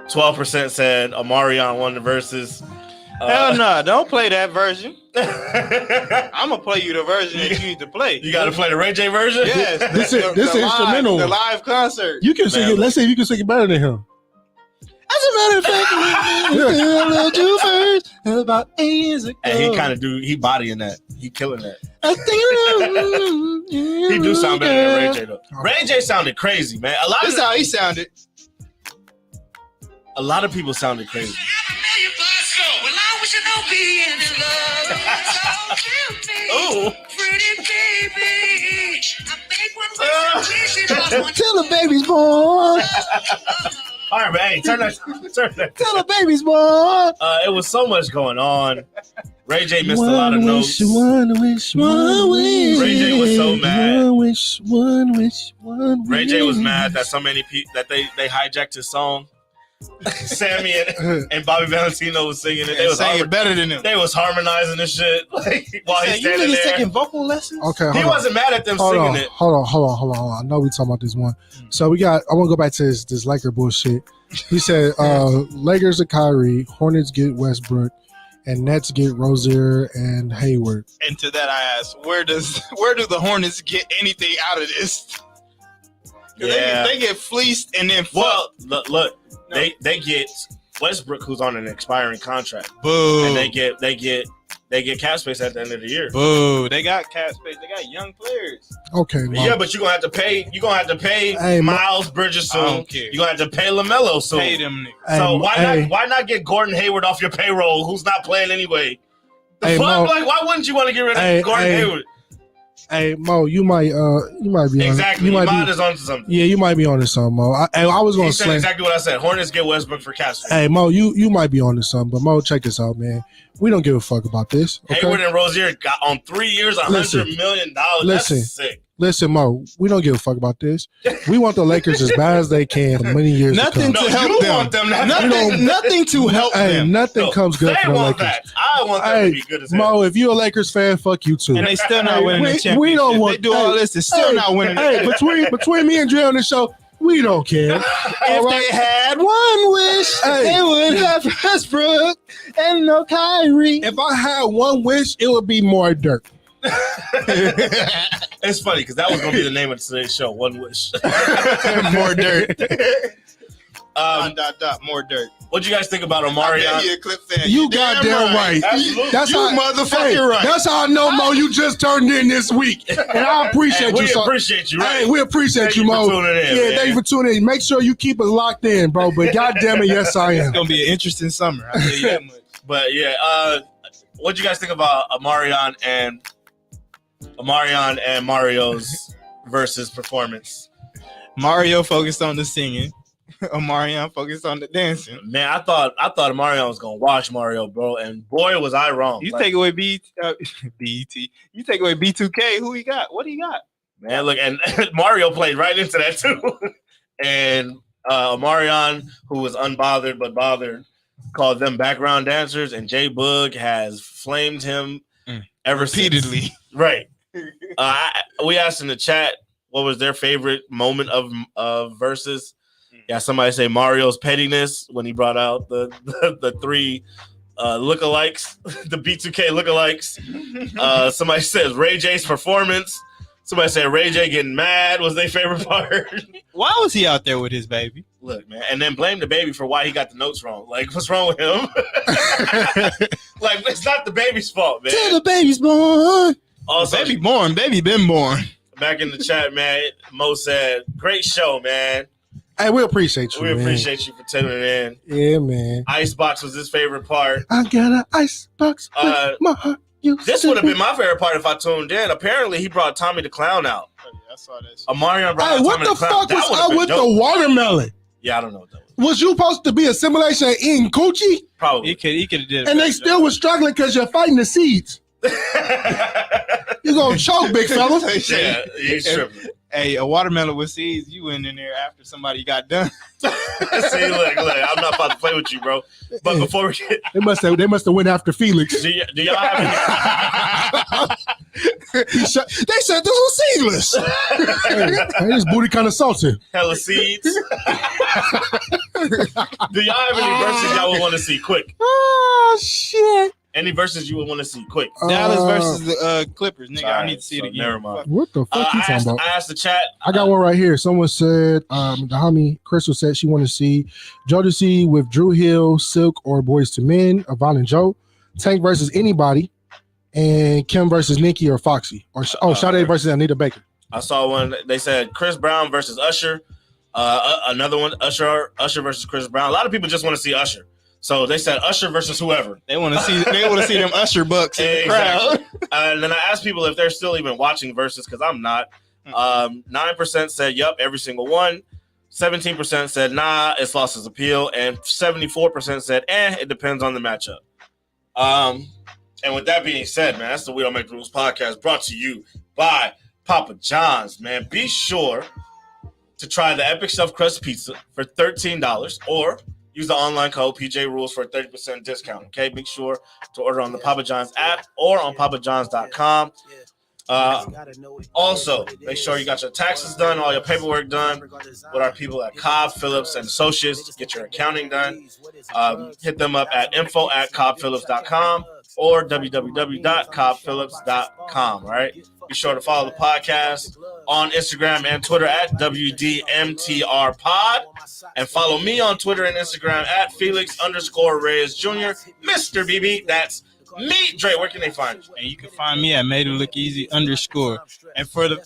S1: 12% said Omarion won the verses.
S2: Hell no, don't play that version. I'm gonna play you the version that you need to play.
S1: You got to play the Ray J version.
S2: Yes,
S4: this is instrumental.
S2: The live concert.
S4: You can sing it. Let's see if you can sing it better than him. As a matter of fact, I loved you first about 8 years ago.
S1: And he kind of he bodying that. He killing that. He do sound better than Ray J though. Ray J sounded crazy, man.
S2: That's how he sounded.
S1: A lot of people sounded crazy. Oh,
S4: till the baby's born.
S1: All right, man. Hey, turn that.
S4: Till the baby's born.
S1: It was so much going on. Ray J missed a lot of notes.
S4: One wish.
S1: Ray J was so mad.
S4: One wish.
S1: Ray J was mad that so many people that they hijacked his song. Sammy and Bobby Valentino was singing it. They was
S2: singing better than him.
S1: They was harmonizing this shit like while he's standing there.
S2: Taking vocal lessons.
S4: Okay,
S1: he wasn't mad at them singing it.
S4: Hold on. I know we talking about this one. So I want to go back to this Laker bullshit. He said Lakers are Kyrie, Hornets get Westbrook, and Nets get Rozier and Hayward.
S2: And to that I ask, where do the Hornets get anything out of this?
S1: Yeah.
S2: They get fleeced and then
S1: look, no. they get Westbrook, who's on an expiring contract.
S2: Boo.
S1: And they get cap space at the end of the year.
S2: Boo. They got cap space. They got young players.
S4: Okay. Well,
S1: yeah, but you're gonna have to pay Miles Bridges soon.
S2: I don't care.
S1: You're gonna have to pay LaMelo soon.
S2: Pay them niggas.
S1: So why not get Gordon Hayward off your payroll, who's not playing anyway? The fuck?
S4: Mo,
S1: like, why wouldn't you want to get rid of Gordon Hayward?
S4: Hey Mo, you might be
S1: exactly. You might is onto something.
S4: Yeah, you might be onto something, Mo. I was gonna say
S1: exactly what I said. Hornets get Westbrook for cap space.
S4: Hey Mo, you might be onto something, but Mo, check this out, man. We don't give a fuck about this. Okay?
S1: Hayward and Rozier got on 3 years, $100 million. That's sick.
S4: Listen, Mo, we don't give a fuck about this. We want the Lakers as bad as they can for many years
S2: nothing
S4: to come.
S2: To help them.
S1: Want them
S2: nothing to help them.
S4: Nothing comes good for the Lakers.
S1: That. I want them to be good as hell.
S4: Mo, if you're a Lakers fan, fuck you too.
S2: And they still not winning the championship.
S4: We don't want.
S2: They do all this. They're still not winning.
S4: Hey, between me and Dre on the show, we don't care.
S2: If they had one wish, they would have Westbrook and no Kyrie.
S4: If I had one wish, it would be more dirt.
S1: It's funny because that was going to be the name of today's show, One Wish.
S2: More dirt. More dirt.
S1: What do you guys think about Omarion?
S4: You goddamn right. That's
S2: you
S4: how,
S2: motherfucking right.
S4: That's how I know, Mo, you just turned in this week. And I appreciate you.
S1: We appreciate you, right?
S4: Hey, we appreciate you, Mo. Thank you for tuning in. Make sure you keep us locked in, bro. But goddamn it, yes, I am.
S2: It's going to be an interesting summer. I'll tell you that much.
S1: But yeah, what do you guys think about Omarion and Mario's versus performance?
S2: Mario focused on the singing. Omarion focused on the dancing.
S1: Man, I thought Omarion was gonna wash Mario, bro, and boy was I wrong.
S2: You take away BET. You take away B2K. Who he got? What he got?
S1: Man, look, and Mario played right into that too. And Omarion, who was unbothered but bothered, called them background dancers, and J Boog has flamed him repeatedly. Since. Right. We asked in the chat what was their favorite moment of versus. Yeah, somebody say Mario's pettiness when he brought out the three lookalikes, the B2K lookalikes. Somebody says Ray J's performance. Somebody said Ray J getting mad was their favorite part.
S2: Why was he out there with his baby?
S1: Look, man, and then blame the baby for why he got the notes wrong. Like, what's wrong with him? Like, it's not the baby's fault, man.
S2: Till the baby's born.
S1: Also,
S2: baby born, baby been born.
S1: Back in the chat, man, Mo said, "Great show, man."
S4: Hey, we appreciate you.
S1: We appreciate you for tuning in.
S4: Yeah, man.
S1: Icebox was his favorite part.
S4: I got an icebox. My heart.
S1: This would have been my favorite part if I tuned in. Apparently, he brought Tommy the Clown out.
S2: Oh, yeah, I saw that.
S1: Omarion brought out
S4: what
S1: Tommy
S4: the
S1: the Clown.
S4: fuck was up with the watermelon?
S1: Yeah, I don't know what that was.
S4: Was you supposed to be a simulation of eating coochie?
S1: Probably.
S2: He could have did it.
S4: And they still was struggling because you're fighting the seeds. You're going to choke, big fella.
S1: Yeah, he's tripping.
S2: Hey, a watermelon with seeds, you went in there after somebody got done.
S1: See, look, I'm not about to play with you, bro. But before we get...
S4: They must have went after Felix.
S1: Do y'all have
S4: they said this was seedless. Hey, this booty kind of salty.
S1: Hella seeds. Do y'all have any verses y'all would want to see quick?
S4: Oh, shit.
S1: Any verses you would want to see quick?
S2: Dallas versus the Clippers, nigga. I need to see it again.
S1: Never mind.
S4: What the fuck you talking about?
S1: I asked the chat.
S4: I got one right here. Someone said, the homie Crystal said she wanted to see Jodeci with Drew Hill, Silk, or Boys to Men, Yvonne and Joe, Tank versus anybody, and Kim versus Nikki or Foxy, or Sade versus Anita Baker.
S1: I saw one. They said Chris Brown versus Usher. Another one, Usher versus Chris Brown. A lot of people just want to see Usher. So they said Usher versus whoever.
S2: They want to see them Usher bucks in the crowd.
S1: And then I asked people if they're still even watching versus, because I'm not. 9% said yup, every single one. 17% said nah, it's lost its appeal, and 74% said it depends on the matchup. And with that being said, man, that's the We Don't Make the Rules podcast brought to you by Papa John's, man. Be sure to try the Epic Stuffed Crust Pizza for $13 or use the online code PJ Rules for a 30% discount, okay? Make sure to order on the Papa John's app or on papajohns.com. Also, make sure you got your taxes done, all your paperwork done with our people at Cobb, Phillips, and Associates. Get your accounting done. Hit them up at info@cobbphillips.com or www.cobbphillips.com, all right? Be sure to follow the podcast on Instagram and Twitter at WDMTR Pod. And follow me on Twitter and Instagram at Felix_Reyes Jr. Mr. BB, that's me. Dre, where can they find you?
S2: And you can find me at Made It Look Easy _. And for the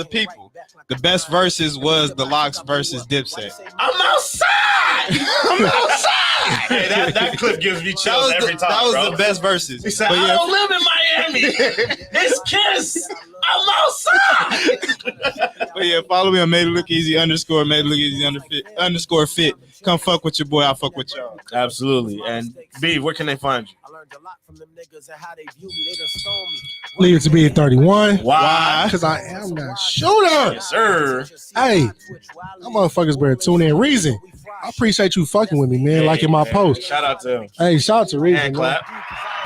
S2: people, the best verses was the Locks versus Dipset.
S1: I'm outside. I'm outside. Hey, that clip gives me chills every time.
S2: That was
S1: bro.
S2: the best verses.
S1: He said, I don't live in Miami. It's Kiss. I'm outside.
S2: But yeah, follow me on Made It Look Easy _, Made It Look Easy _fit. Come fuck with your boy. I'll fuck with y'all.
S1: Absolutely. And B, where can they find you?
S4: Leave it to be at 31.
S1: Why?
S4: Because I am that shooter.
S1: Yes, sir.
S4: Hey, that motherfuckers better tune in. Reason, I appreciate you fucking with me, man. Liking my post.
S1: Shout out to him.
S4: Hey, shout out to Reason.
S1: And
S4: Man.
S1: clap.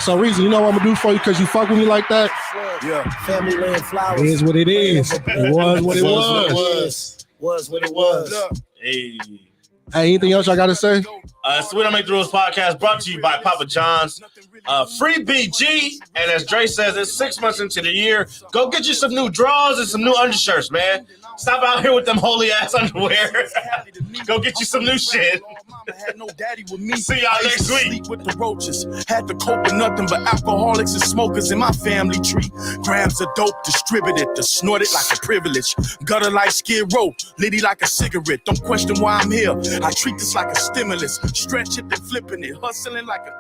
S4: So, Reason, you know what I'm gonna do for you because you fuck with me like that?
S6: Yeah.
S7: Family land flowers.
S4: It is what it is. It was what it was.
S7: Was what it was.
S1: Hey.
S4: Hey, anything else I gotta say?
S1: So We Don't Make the Rules podcast brought to you by Papa John's. Free BG. And as Dre says, it's 6 months into the year. Go get you some new drawers and some new undershirts, man. Stop out here with them holy ass underwear. Go get you some new shit.
S8: Had no daddy with me.
S1: See y'all next week.
S8: Sleep with the roaches. Had to cope with nothing but alcoholics and smokers in my family tree. Grams of dope distributed to snort it like a privilege. Gutter like Skid Row, litty like a cigarette. Don't question why I'm here. I treat this like a stimulus. Stretch it and flipping it, hustling like a